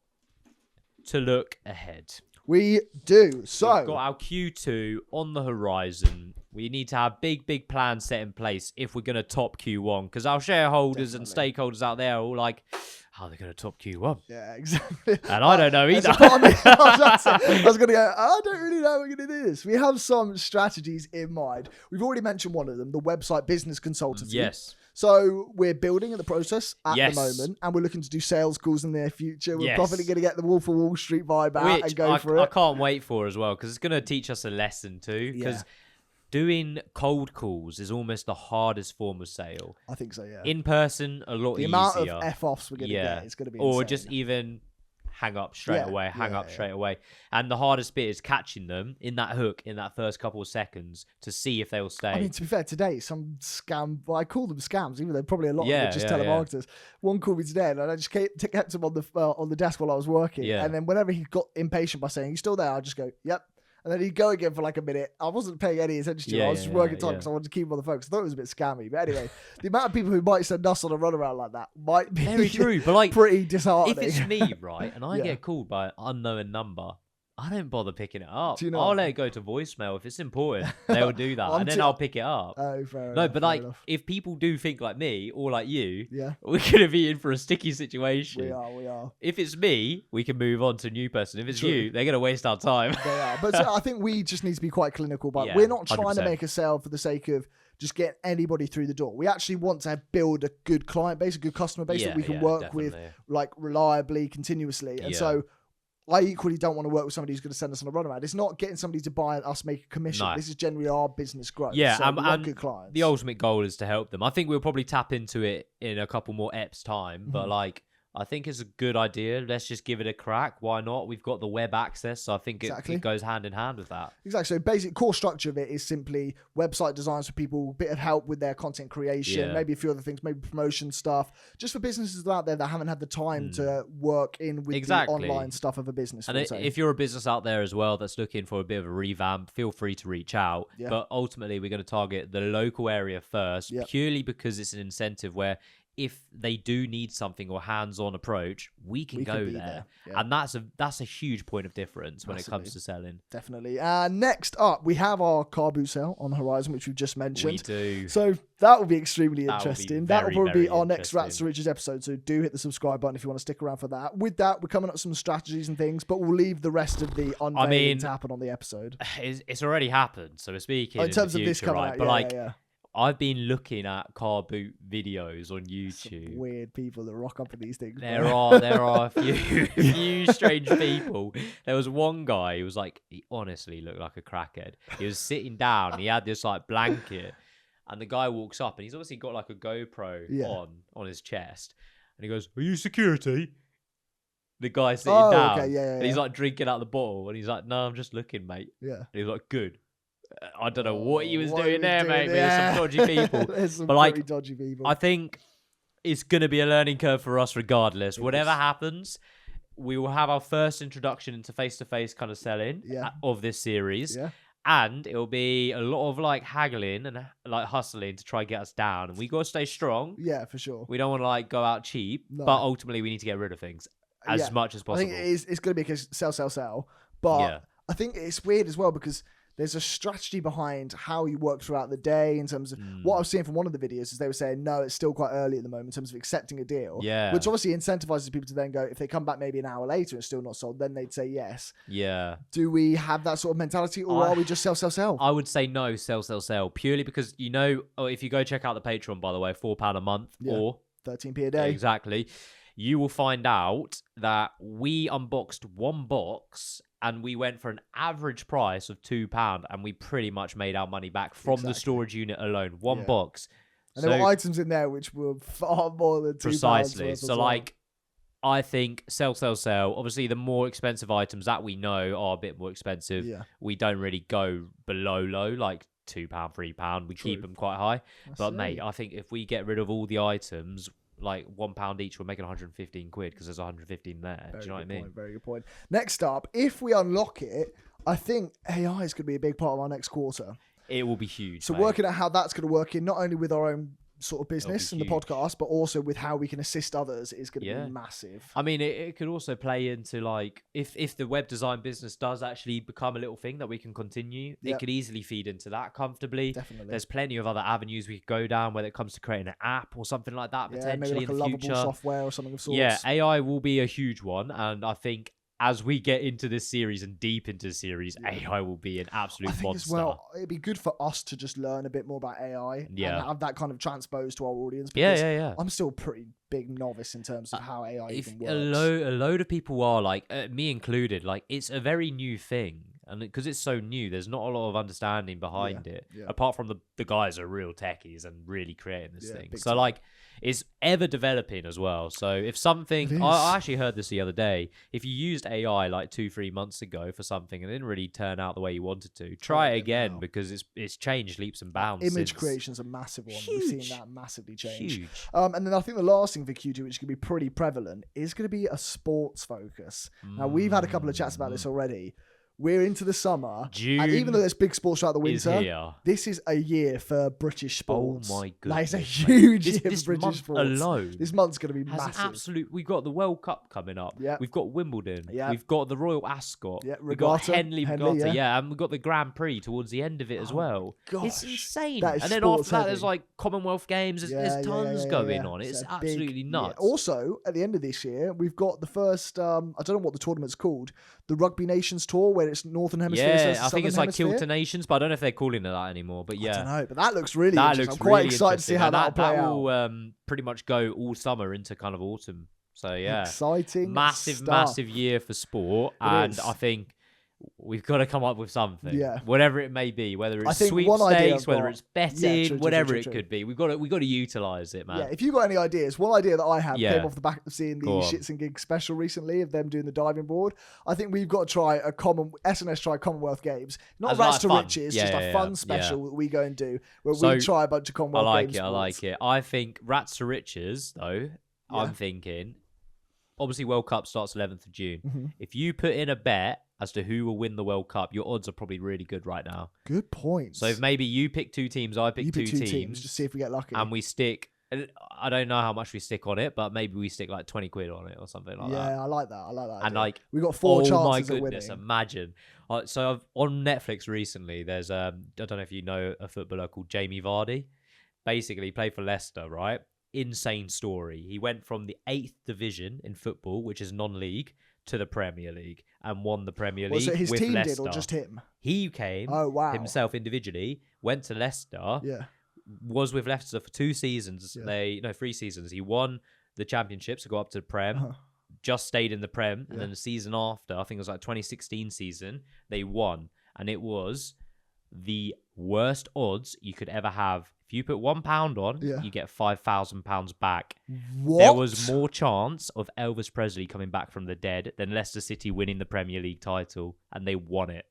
to look ahead. We do. So we've got our Q2 on the horizon. We need to have big plans set in place if we're going to top Q1, because our shareholders and stakeholders out there are all like, how are they going to top Q1? Yeah, exactly. And I don't know either. I was going to go, I don't really know how we're going to do this. We have some strategies in mind. We've already mentioned one of them, the website business consultancy. Yes. So we're building in the process at the moment, and we're looking to do sales calls in the near future. We're probably going to get the Wolf of Wall Street vibe out and go for it. I can't wait for as well, because it's going to teach us a lesson too. Because doing cold calls is almost the hardest form of sale. I think so, yeah. In person, a lot easier. The amount of F-offs we're going to get is going to be insane. Or just even hang up straight away. And the hardest bit is catching them in that hook in that first couple of seconds to see if they'll stay. I mean, to be fair, today, some scam, well, I call them scams, even though probably a lot of them are just telemarketers. One called me today, and I just kept him on the desk while I was working. Yeah. And then whenever he got impatient by saying, "You still there?" I'll just go, "Yep." And then he'd go again for like a minute. I wasn't paying any attention to him. I was just working time because I wanted to keep him on the phone, because I thought it was a bit scammy. But anyway, the amount of people who might send us on a runaround like that might be very true. But like, pretty disheartening. If it's me, right, and I get called by an unknown number, I don't bother picking it up. I'll let it go to voicemail. If it's important, they'll do that. And then I'll pick it up. Oh, fair enough. No, but like, if people do think like me or like you, we're going to be in for a sticky situation. We are. If it's me, we can move on to a new person. If it's you, they're going to waste our time. They are. But I think we just need to be quite clinical. But we're not trying 100%. To make a sale for the sake of just get anybody through the door. We actually want to build a good client base, a good customer base that we can work with like reliably, continuously. And so I equally don't want to work with somebody who's going to send us on a runaround. It's not getting somebody to buy and us make a commission. No. This is generally our business growth. Yeah, so and good clients. The ultimate goal is to help them. I think we'll probably tap into it in a couple more EPs time, but like I think it's a good idea. Let's just give it a crack. Why not? We've got the web access, so I think it goes hand in hand with that. Exactly. So basic core structure of it is simply website designs for people, a bit of help with their content creation, maybe a few other things, maybe promotion stuff, just for businesses out there that haven't had the time to work in with the online stuff of a business. And if you're a business out there as well that's looking for a bit of a revamp, feel free to reach out. Yeah. But ultimately, we're going to target the local area first, purely because it's an incentive where if they do need something or hands-on approach, we can go there. Yeah. And that's a huge point of difference when it comes to selling. Definitely. Next up, we have our car boot sale on the horizon, which we've just mentioned. We do. So that will be extremely interesting. That will probably be our next Rats to Riches episode. So do hit the subscribe button if you want to stick around for that. With that, we're coming up with some strategies and things, but we'll leave the rest of the unveiling to happen on the episode. It's already happened, so we're speaking in terms the future, of this coming right? out, But I've been looking at car boot videos on YouTube. Some weird people that rock up at these things. There are a few strange people. There was one guy who was like, he honestly looked like a crackhead. He was sitting down. He had this like blanket, and the guy walks up, and he's obviously got like a GoPro on his chest, and he goes, "Are you security?" The guy's sitting down, and he's like drinking out the bottle, and he's like, "No, I'm just looking, mate." Yeah, and he's like, "Good." I don't know what he was doing there, mate. There's some dodgy people. There's some pretty dodgy people. I think it's going to be a learning curve for us regardless. Whatever happens, we will have our first introduction into face-to-face kind of selling of this series. Yeah. And it'll be a lot of like haggling and like hustling to try and get us down. And we got to stay strong. Yeah, for sure. We don't want to like go out cheap, but ultimately we need to get rid of things as much as possible. I think it's going to be a sell. But I think it's weird as well because there's a strategy behind how you work throughout the day in terms of what I was seeing from one of the videos is they were saying, no, it's still quite early at the moment in terms of accepting a deal. Yeah. Which obviously incentivizes people to then go, if they come back maybe an hour later and it's still not sold, then they'd say yes. Yeah. Do we have that sort of mentality or are we just sell? I would say no, sell. Purely because, if you go check out the Patreon, by the way, £4 a month or 13p a day. Exactly. You will find out that we unboxed one box and we went for an average price of £2 and we pretty much made our money back from the storage unit alone. One box. And there were items in there which were far more than £2. Precisely. So I think sell. Obviously, the more expensive items that we know are a bit more expensive. Yeah. We don't really go below low, like £2, £3. We keep them quite high. Mate, I think if we get rid of all the items, like £1 each, we're making 115 quid because there's 115 there. Do you know what I mean? Very good point. Next up, if we unlock it, I think AI is going to be a big part of our next quarter. It will be huge. So working out how that's going to work in not only with our own sort of business and the podcast, but also with how we can assist others is going to be massive. I mean, it could also play into like if the web design business does actually become a little thing that we can continue, it could easily feed into that comfortably. Definitely. There's plenty of other avenues we could go down, whether it comes to creating an app or something like that potentially maybe like in the future. Software or something of sorts. Yeah, AI will be a huge one, and I think as we get into this series and deep into the series, AI will be an absolute monster. As well, it'd be good for us to just learn a bit more about AI and have that kind of transposed to our audience. Yeah. I'm still a pretty big novice in terms of how AI even works. A load of people are like, me included, like it's a very new thing. And because it's so new, there's not a lot of understanding behind it. Yeah. Apart from the guys are real techies and really creating this thing. So time. Like, it's ever developing as well. So if something, I actually heard this the other day. If you used AI like 2-3 months ago for something and it didn't really turn out the way you wanted to, try it again because it's changed leaps and bounds. Image creation's a massive one. We've seen that massively change. Huge. And then I think the last thing for Q2, which is going to be pretty prevalent, is going to be a sports focus. Now we've had a couple of chats about this already. We're into the summer, June, and even though there's big sports throughout the winter, this is a year for British sports. Oh my goodness! Like, it's a huge year for British month sports. Alone, this month's going to be massive. We've got the World Cup coming up. Yeah. We've got Wimbledon. Yeah. We've got the Royal Ascot. Yeah. We've got Henley Regatta. Yeah, and we've got the Grand Prix towards the end of it as well. Gosh, it's insane. And then after that, there's like Commonwealth Games. There's tons going on. It's absolutely nuts. Also, at the end of this year, we've got the first. I don't know what the tournament's called. The Rugby Nations Tour, where it's Northern Hemisphere. Yeah, I think it's like Kilter Nations, but I don't know if they're calling it that anymore. But yeah, I don't know, but that looks really interesting. I'm quite excited to see how that'll play out. That will pretty much go all summer into kind of autumn. So yeah, exciting, massive year for sport, and I think we've got to come up with something. Yeah. Whatever it may be, whether it's sweepstakes, whether it's betting, true, whatever true. It could be. We've got to utilize it, man. Yeah, if you got any ideas, one idea that I have came off the back of seeing the Shits and Gigs special recently of them doing the diving board. I think we've got to try SNS try Commonwealth Games. Not Rats to Riches, just a fun special that we go and do where we try a bunch of Commonwealth Games. I like it. I think Rats to Riches, though, I'm thinking, obviously World Cup starts 11th of June. Mm-hmm. If you put in a bet as to who will win the World Cup, your odds are probably really good right now. Good point. So if maybe you pick 2 teams, I pick two teams. Just see if we get lucky. And we stick, I don't know how much we stick on it, but maybe we stick like 20 quid on it or something like that. Yeah, I like that. And like, we got 4 chances my of goodness, winning. imagine. So I've on Netflix recently, there's, I don't know if you know a footballer called Jamie Vardy. Basically, he played for Leicester, right? Insane story. He went from the 8th division in football, which is non-league, to the Premier League and won the Premier League. Was it his with team Leicester. did or just him? He came himself individually, went to Leicester, was with Leicester for 2 seasons. 3 seasons. He won the championship, so got up to the Prem, just stayed in the Prem, and then the season after, I think it was like 2016 season, they won. And it was the worst odds you could ever have. If you put £1 on, you get £5,000 back. What? There was more chance of Elvis Presley coming back from the dead than Leicester City winning the Premier League title, and they won it.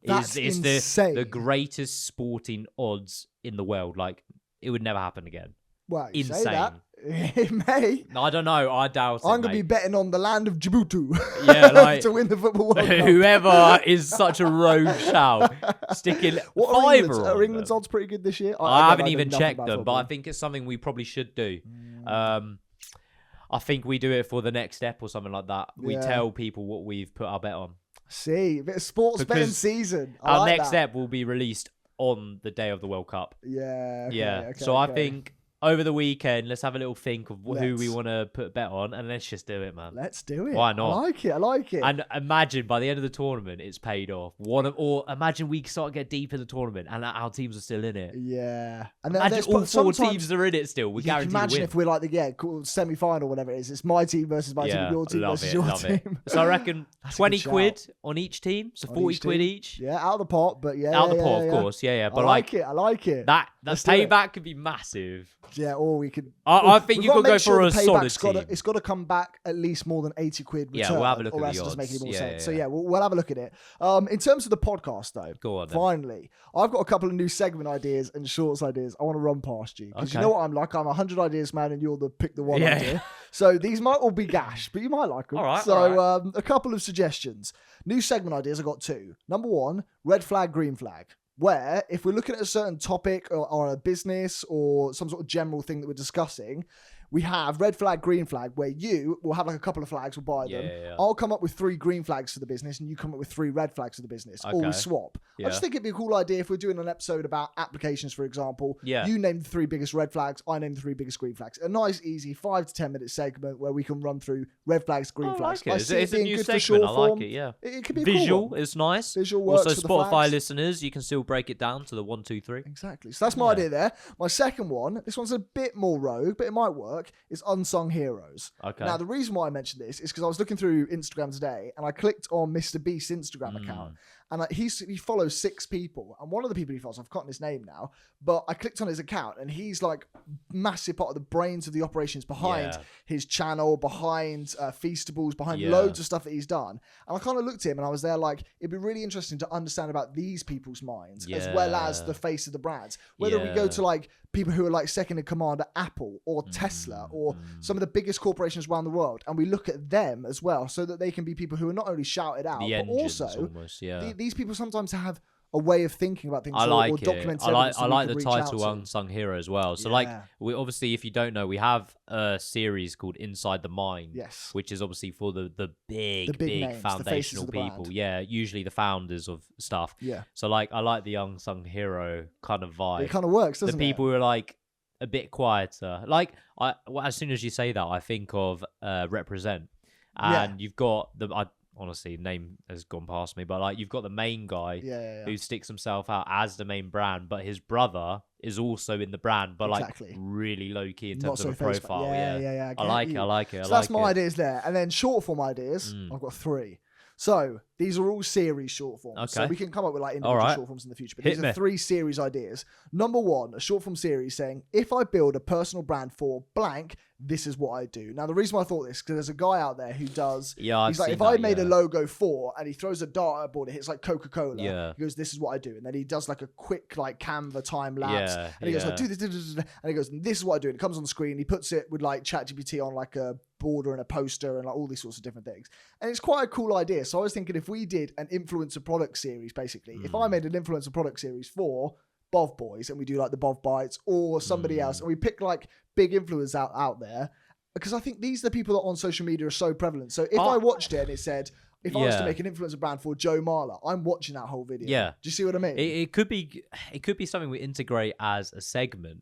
That's it's insane. the greatest sporting odds in the world. Like, it would never happen again. Well, you insane. Say that. It may. No, I don't know. I doubt it. I'm going to be betting on the land of Djibouti to win the football World Cup. Whoever is such a rogue shout, sticking Are England's odds pretty good this year? I haven't even checked them, football. But I think it's something we probably should do. I think we do it for the next step or something like that. We tell people what we've put our bet on. See, a bit of sports betting season. Our next step will be released on the day of the World Cup. Yeah. Okay, so I think over the weekend, let's have a little think of who we want to put a bet on, and let's just do it, man. Let's do it. Why not? I like it. And imagine by the end of the tournament, it's paid off. Or imagine we start to get deep in the tournament, and our teams are still in it. Yeah. And imagine all 4 teams are in it still. We guarantee to win. Imagine if we're like the semi-final, whatever it is. It's my team versus my team, your team versus your team. So I reckon 20 quid on each team, so 40 quid each. Yeah, out of the pot, but out of the pot, of course. Yeah. But I like it. That payback could be massive. Yeah, or we could. I think you could go for a solid team. It's got to come back at least more than 80 quid return. Yeah, we'll have a look at the odds. Doesn't make any more sense. So we'll have a look at it. In terms of the podcast, though, go on. Then. Finally, I've got a couple of new segment ideas and shorts ideas I want to run past you because you know what I'm like. I'm 100 ideas man, and you're the pick the one idea. So these might all be gash, but you might like them. All right. So a couple of suggestions. New segment ideas. I got 2. Number 1, red flag, green flag. Where, if we're looking at a certain topic or a business or some sort of general thing that we're discussing, we have red flag, green flag, where you will have like a couple of flags, we'll buy them. Yeah. I'll come up with 3 green flags for the business and you come up with 3 red flags for the business. Or we swap. I just think it'd be a cool idea if we're doing an episode about applications, for example. You name the 3 biggest red flags, I name the 3 biggest green flags. A nice, easy 5 to 10 minute segment where we can run through red flags, green flags. I like it. It's a new segment. I like it, yeah. It could be visual. Cool is nice. Visual works also, for Spotify the flags. listeners, you can still break it down to the 1, 2, 3. Exactly. So that's my idea there. My second one, this one's a bit more rogue, but it might work, is unsung heroes. Okay. Now, the reason why I mentioned this is because I was looking through Instagram today and I clicked on MrBeast's Instagram account. And he follows 6 people. And one of the people he follows, I've forgotten his name now, but I clicked on his account and he's like massive part of the brains of the operations behind his channel, behind Feastables, behind loads of stuff that he's done. And I kind of looked at him and I was there like, it'd be really interesting to understand about these people's minds as well as the face of the brands. Whether we go to like people who are like second in command at Apple or Tesla or some of the biggest corporations around the world. And we look at them as well so that they can be people who are not only shouted out, but also almost, these people sometimes have a way of thinking about things I like or it. document I like the title Unsung Hero as well. So like, we obviously, if you don't know, we have a series called Inside the Mind, which is obviously for the big names, foundational people. Yeah, usually the founders of stuff. Yeah. So like, I like the Unsung Hero kind of vibe. It kind of works, doesn't it? The people who are like a bit quieter. Like, as soon as you say that, I think of Represent. And you've got honestly, name has gone past me, but like you've got the main guy who sticks himself out as the main brand, but his brother is also in the brand, but like really low key in terms of a profile. I like it. So that's my ideas there, and then short form ideas. I've got 3. So these are all series short forms. Okay. So we can come up with like individual short forms in the future. But these are 3 series ideas. Number 1, a short form series saying, if I build a personal brand for blank, this is what I do. Now, the reason why I thought this, because there's a guy out there who does, he's like, if I made a logo for, and he throws a dartboard, it hits like Coca-Cola. Yeah. He goes, this is what I do. And then he does like a quick like Canva time lapse. Yeah. And he goes, like, do this, and he goes, this is what I do. And it comes on the screen. He puts it with like ChatGPT on like a border and a poster and like all these sorts of different things. And it's quite a cool idea. So I was thinking, if we did an influencer product series, basically, if I made an influencer product series for Bov Boys, and we do like the Bov Bites or somebody else, and we pick like big influencers out there, because I think these are the people that on social media are so prevalent. So if I watched it and it said, if I was to make an influencer brand for Joe Marler, I'm watching that whole video. Yeah. Do you see what I mean? It could be something we integrate as a segment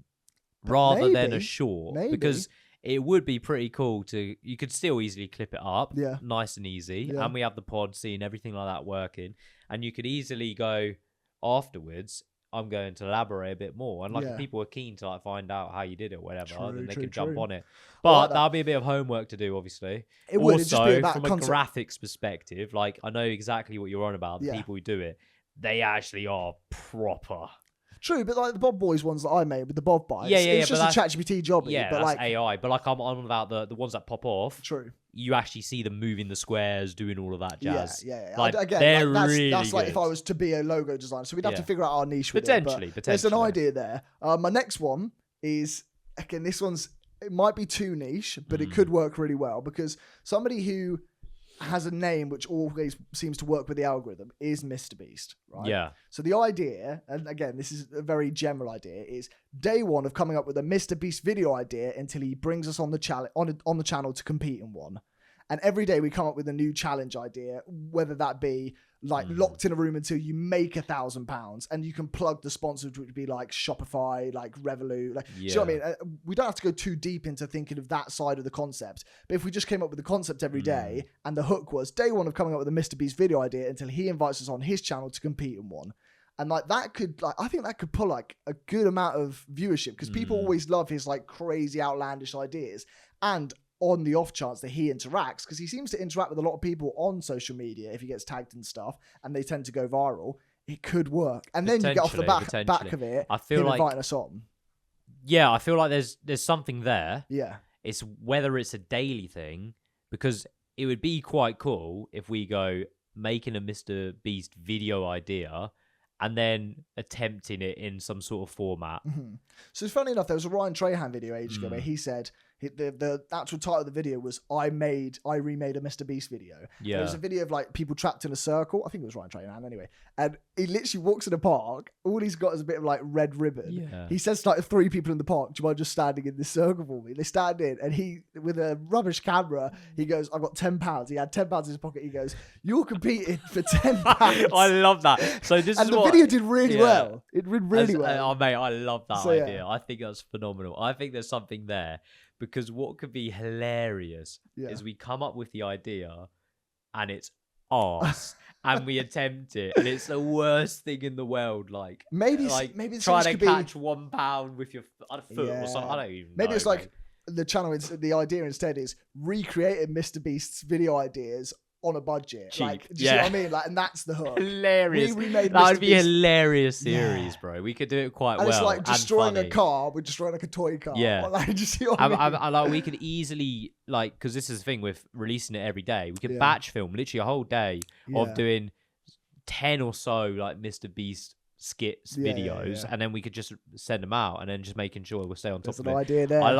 rather than a short. Maybe. Because it would be pretty cool you could still easily clip it up. Yeah. Nice and easy. Yeah. And we have the pod scene, everything like that working. And you could easily go afterwards, I'm going to elaborate a bit more. And like if people are keen to like find out how you did it or whatever, then they can jump on it. But that'll be a bit of homework to do, obviously. It would. Also, just be about from a graphics perspective, like I know exactly what you're on about. The people who do it, they actually are proper. True, but like the Bov Boys ones that I made with the Bov Bites, it's just a ChatGPT job. Yeah, but that's like AI. But like I'm on about the ones that pop off. True. You actually see them moving the squares, doing all of that jazz. Yeah. Like, again, they're like, that's really like good. if I was to be a logo designer. So we'd have to figure out our niche with Potentially. There's an idea there. My next one is, again, it might be too niche, but it could work really well, because somebody who has a name which always seems to work with the algorithm is MrBeast, right? Yeah. So the idea, and again, this is a very general idea, is day one of coming up with a MrBeast video idea until he brings us on the channel to compete in one. And every day we come up with a new challenge idea, whether that be like locked in a room until you make £1,000, and you can plug the sponsors, which would be like Shopify, like Revolut. Like, do you know what I mean? We don't have to go too deep into thinking of that side of the concept. But if we just came up with the concept every day, and the hook was day one of coming up with a MrBeast video idea until he invites us on his channel to compete in one. And like that could, like, I think that could pull like a good amount of viewership, because people always love his like crazy outlandish ideas. And on the off chance that he interacts, because he seems to interact with a lot of people on social media if he gets tagged and stuff, and they tend to go viral, it could work. And then you get off the back of it, I feel like inviting us on. Yeah, I feel like there's something there. Yeah. It's whether it's a daily thing, because it would be quite cool if we go making a MrBeast video idea and then attempting it in some sort of format. So it's funny enough, there was a Ryan Trahan video ages ago where he said, the actual title of the video was I remade a MrBeast video. Yeah. There was a video of like people trapped in a circle. I think it was Ryan Trahan anyway. And he literally walks in a park. All he's got is a bit of like red ribbon. Yeah. He says to like 3 people in the park, do you mind just standing in this circle for me? They stand in, and he, with a rubbish camera, he goes, I've got £10. He had £10 in his pocket. He goes, you're competing for £10. I love that. So this and the video did really well. It did really well. Oh mate, I love that idea. I think that's phenomenal. I think there's something there. Because what could be hilarious is we come up with the idea and it's arse and we attempt it and it's the worst thing in the world. Like maybe trying to catch £1 with your foot or something. I don't even know. Maybe it's like the channel. The idea instead is recreating MrBeast's video ideas on a budget. Cheap. Like, do you see what I mean? Like, and that's the hook. Hilarious. That would be a hilarious series, bro. We could do it quite well. And it's like destroying a car. We're destroying like a toy car. Yeah. Like, do you see what I mean? I like, we could easily, like, because this is the thing with releasing it every day. We could batch film literally a whole day of doing 10 or so like MrBeast skits, videos, and then we could just send them out and then just making sure we'll stay on top of it. There's an idea there. I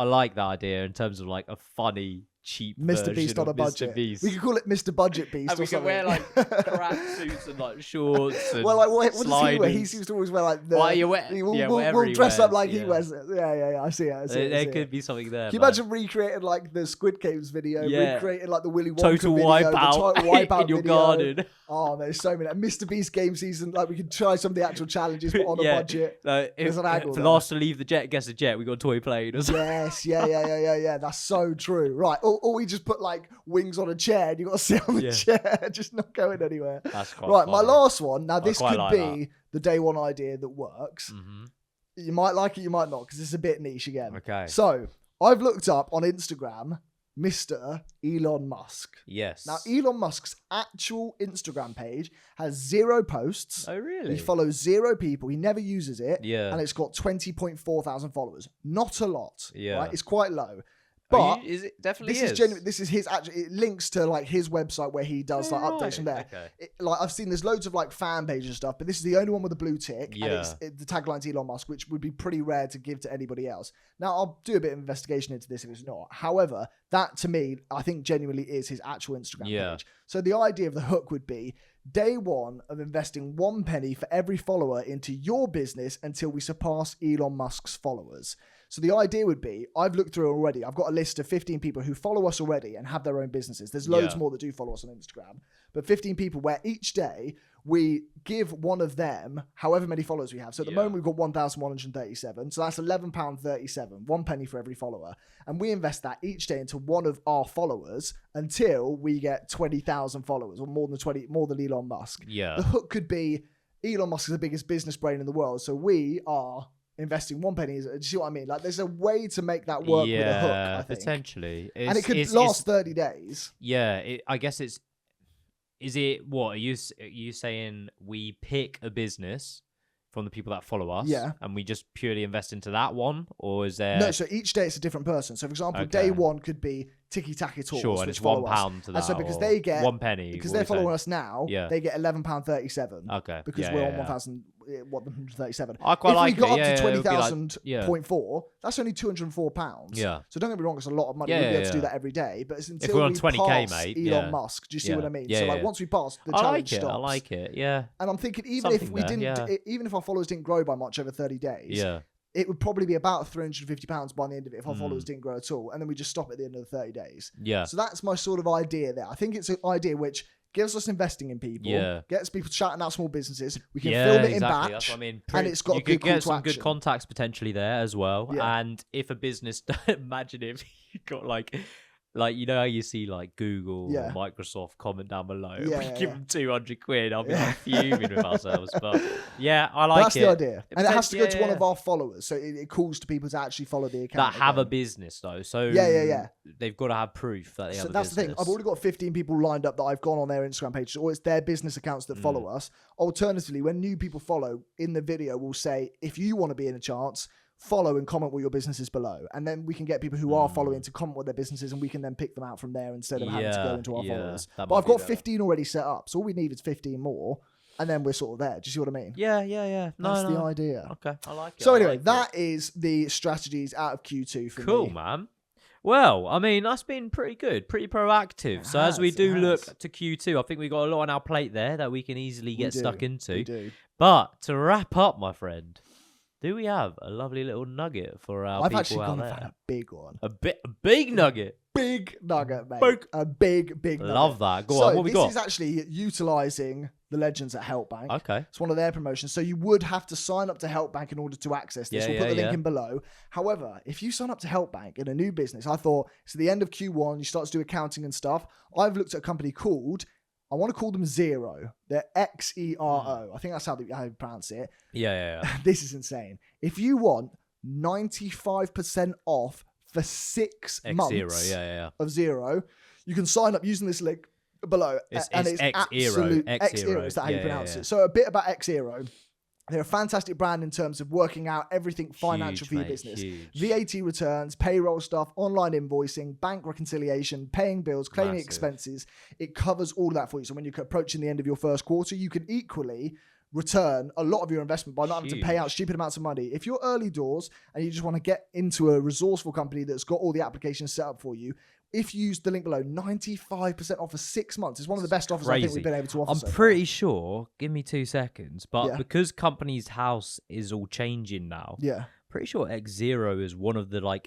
like that idea in terms of like a funny, cheap MrBeast on a budget. We could call it Mr. Budget Beast. And we could wear like crap suits and like shorts. And well, like what does he wear? He seems to always wear like the. We'll dress up like he wears it. Yeah. I see it. There could be something there. Can you imagine recreating like the Squid Games video? Recreating like the Willy Wonka Total video, wipeout in your garden. Oh, there's so many. MrBeast game season. Like we could try some of the actual challenges, but on a budget. There's an angle. If last to leave the jet gets a jet, we got a toy plane. Yes. Yeah. That's so true. Right. Or we just put like wings on a chair and you got to sit on the chair, just not going anywhere. That's quite right. funny. My last one. Now this could be the day one idea that works. You might like it, you might not, because it's a bit niche again. Okay. So I've looked up on Instagram Mr. Elon Musk. Yes. Now, Elon Musk's actual Instagram page has 0 posts. Oh, really? He follows 0 people. He never uses it. Yeah. And it's got 20.4 thousand followers. Not a lot. Yeah. Right? It's quite low. But is it definitely this is genuine. This is his actual. It links to like his website where he does like updates from there. Okay. Like I've seen, there's loads of like fan pages and stuff, but this is the only one with a blue tick. Yeah. And the tagline's Elon Musk, which would be pretty rare to give to anybody else. Now I'll do a bit of investigation into this if it's not. However, that to me, I think genuinely is his actual Instagram page. So the idea of the hook would be day one of investing 1 penny for every follower into your business until we surpass Elon Musk's followers. So the idea would be, I've looked through already. I've got a list of 15 people who follow us already and have their own businesses. There's loads more that do follow us on Instagram. But 15 people where each day we give one of them however many followers we have. So at the moment we've got 1,137. So that's £11.37, 1 penny for every follower. And we invest that each day into one of our followers until we get 20,000 followers or more than Elon Musk. Yeah. The hook could be Elon Musk is the biggest business brain in the world. So we are investing 1 penny. Do you see what I mean? Like, there's a way to make that work with a hook, I think. Potentially. And it could last 30 days. Yeah, I guess it's... Is it... What? Are you saying we pick a business from the people that follow us? Yeah. And we just purely invest into that one? Or is there... No, so each day it's a different person. So, for example, day one could be Tiki Taki Tours. Sure, and it's £1 to that. And so because they get... 1 penny. Because they're following us now, they get £11.37. Okay. Because we're on 1,137. I quite like it. If we got up to 20,000.4, that's only £204. Yeah. So don't get me wrong, it's a lot of money. We'll be able to do that every day. But it's until if we're on we 20K, pass mate, Elon Musk. Do you see what I mean? So like once we pass, the challenge stops. I like it, yeah. And I'm thinking even if our followers didn't grow by much over 30 days, it would probably be about £350 by the end of it if our followers didn't grow at all. And then we just stop at the end of the 30 days. Yeah. So that's my sort of idea there. I think it's an idea which gives us investing in people, gets people shouting out small businesses. We can film it in batch. That's what I mean. And it's got a good call to action. You could get some good contacts potentially there as well. Yeah. And if a business, imagine if you got like you know how you see like Google or Microsoft comment down below. We give them 200 quid. I'll be fuming with ourselves. But yeah, I like That's the idea. And it has to go to one of our followers. So it calls to people to actually follow the account. That have a business though. So they've got to have proof that they have a business. That's the thing. I've already got 15 people lined up that I've gone on their Instagram page, or it's their business accounts that follow us. Alternatively, when new people follow, in the video we'll say, if you want to be in a chance, follow and comment what your business is below, and then we can get people who are following to comment what their business is, and we can then pick them out from there instead of having to go into our followers. But I've got 15 already set up, so all we need is 15 more, and then we're sort of there. Do you see what I mean? Yeah. That's the idea. Okay, I like it. So anyway, that is the strategies out of Q2 for me. Cool, man. Well, I mean, that's been pretty good, pretty proactive. So as we do look to Q2, I think we've got a lot on our plate there that we can easily get stuck into. We do. But to wrap up, my friend, do we have a lovely little nugget for our people out there? I've actually gone and found a big one. A big nugget? Big nugget, mate. A big nugget. Love that. Go on, what we got? This is actually utilising the legends at Helpbank. Okay. It's one of their promotions. So you would have to sign up to Helpbank in order to access this. We'll put the link in below. However, if you sign up to Helpbank in a new business, I thought it's the end of Q1, you start to do accounting and stuff. I've looked at a company called... I want to call them Xero. They're Xero. I think that's how you pronounce it. Yeah. This is insane. If you want 95% off for 6 months of Xero, you can sign up using this link below. It's Xero. Xero is that how you pronounce it? So a bit about Xero. They're a fantastic brand in terms of working out everything financial for your business. VAT returns, payroll stuff, online invoicing, bank reconciliation, paying bills, claiming expenses. It covers all of that for you. So when you're approaching the end of your first quarter, you can equally return a lot of your investment by not having to pay out stupid amounts of money. If you're early doors and you just want to get into a resourceful company that's got all the applications set up for you, if you use the link below, 95% off for 6 months. It's one of the best offers I think we've been able to offer. I'm pretty sure, give me 2 seconds, but because Company's House is all changing now, pretty sure Xero is one of the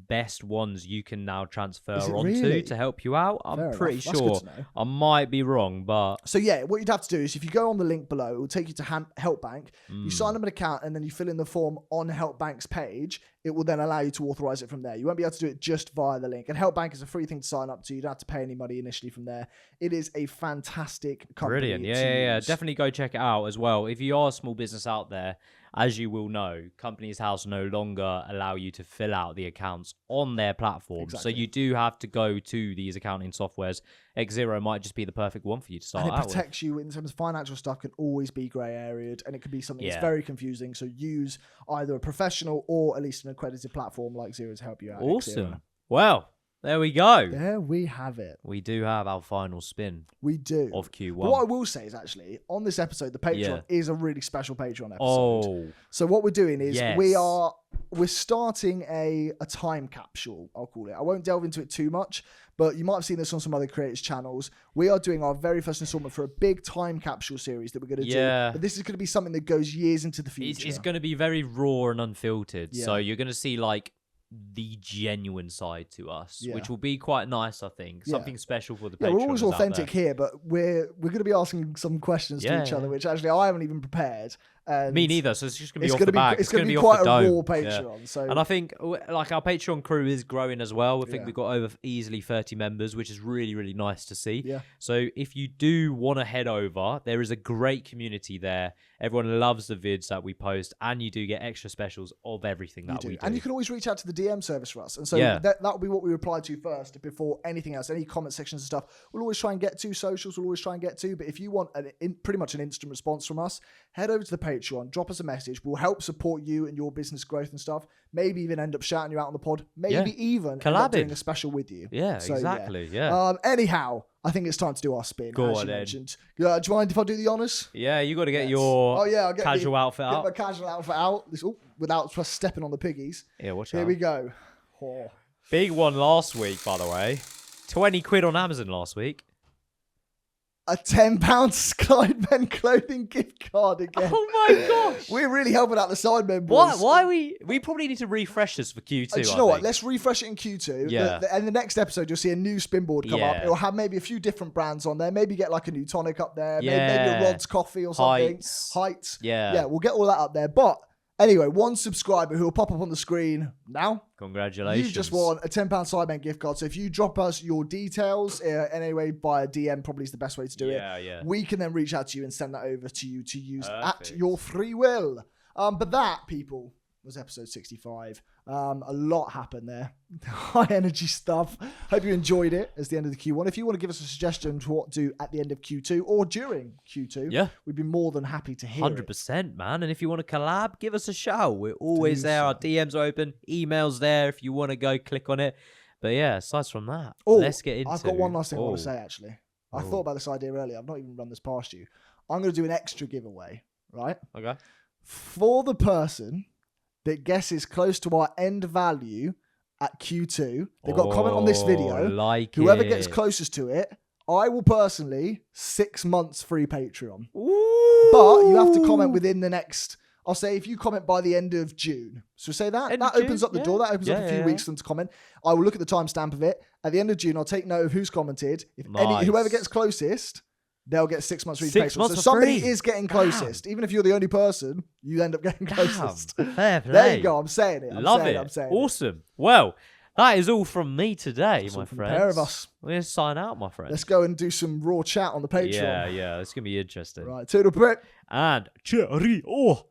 best ones you can now transfer onto to help you out. I'm pretty sure. I might be wrong, but... So yeah, what you'd have to do is if you go on the link below, it will take you to Helpbank. You sign up an account and then you fill in the form on Helpbank's page. It will then allow you to authorize it from there. You won't be able to do it just via the link. And Helpbank is a free thing to sign up to. You don't have to pay any money initially from there. It is a fantastic company. Brilliant. Yeah. Definitely go check it out as well. If you are a small business out there, as you will know, Companies House no longer allow you to fill out the accounts on their platform. Exactly. So you do have to go to these accounting softwares. Xero might just be the perfect one for you to start out with. And it protects you in terms of financial stuff can always be grey areaed, and it can be something that's very confusing. So use either a professional or at least an accredited platform like Xero to help you out. Awesome. Well, there we go. There we have it. We do have our final spin. We do. Of Q1. But what I will say is actually, on this episode, the Patreon is a really special Patreon episode. So what we're doing is we're starting a time capsule, I'll call it. I won't delve into it too much, but you might have seen this on some other creators' channels. We are doing our very first installment for a big time capsule series that we're going to do. But this is going to be something that goes years into the future. It's going to be very raw and unfiltered. Yeah. So you're going to see like the genuine side to us, which will be quite nice, I think. Something special for the Patreon. We're always authentic here, but we're going to be asking some questions to each other, which actually I haven't even prepared. And me neither, so it's just going to be off the back. It's going to be quite a raw Patreon. So. And I think like our Patreon crew is growing as well. I think we've got over easily 30 members, which is really, really nice to see. Yeah. So if you do want to head over, there is a great community there. Everyone loves the vids that we post, and you do get extra specials of everything that we do. And you can always reach out to the DM service for us. And so that will be what we reply to first before anything else. Any comment sections and stuff, we'll always try and get to. Socials we'll always try and get to. But if you want pretty much an instant response from us, head over to the Patreon, drop us a message. We'll help support you and your business growth and stuff. Maybe even end up shouting you out on the pod. Maybe even end up doing a special with you. Yeah, so, exactly. Yeah. Anyhow, I think it's time to do our spin. Go on, mentioned. Do you mind if I do the honours? Yeah, you got to get your I'll get casual outfit out. Get my casual outfit out. Without just stepping on the piggies. Yeah, watch out. Here we go. Big one last week, by the way. 20 quid on Amazon last week. A £10 Sidemen clothing gift card again. Oh my gosh. We're really helping out the Sidemen boys. Why we probably need to refresh this for Q2. Do you know what? Let's refresh it in Q2. Yeah. And the next episode, you'll see a new spin board come up. It'll have maybe a few different brands on there. Maybe get like a new tonic up there. Maybe a Rod's coffee or something. Heights. Yeah, we'll get all that up there. But anyway, one subscriber who will pop up on the screen now. Congratulations. You just won a £10 Sidemen gift card. So if you drop us your details, anyway, via DM probably is the best way to do it. Yeah. We can then reach out to you and send that over to you to use at your free will. But that, people, was episode 65. A lot happened there. High energy stuff. Hope you enjoyed it as the end of the Q1. If you want to give us a suggestion to what to do at the end of Q2 or during Q2, we'd be more than happy to hear 100%, man. And if you want to collab, give us a shout. We're always there. Our DMs are open. Emails there if you want to go click on it. But yeah, aside from that, let's get into... I've got one last thing I want to say, actually. I thought about this idea earlier. I've not even run this past you. I'm going to do an extra giveaway, right? Okay. For the person that guesses close to our end value at Q2. They've got a comment on this video. Whoever gets closest to it, I will personally 6 months free Patreon. Ooh. But you have to comment within the next, I'll say if you comment by the end of June. So say that. That opens up the door. That opens up a few weeks for them to comment. I will look at the timestamp of it. At the end of June, I'll take note of who's commented. If whoever gets closest, they'll get 6 months free Patreon. So somebody is getting closest. Even if you're the only person, you end up getting closest. Fair play. There you go. I'm saying it. Love it. Awesome. Well, that is all from me today, my friends. A pair of us. We're going to sign out, my friends. Let's go and do some raw chat on the Patreon. Yeah. It's going to be interesting. Right. Toodle pip. And cheerio.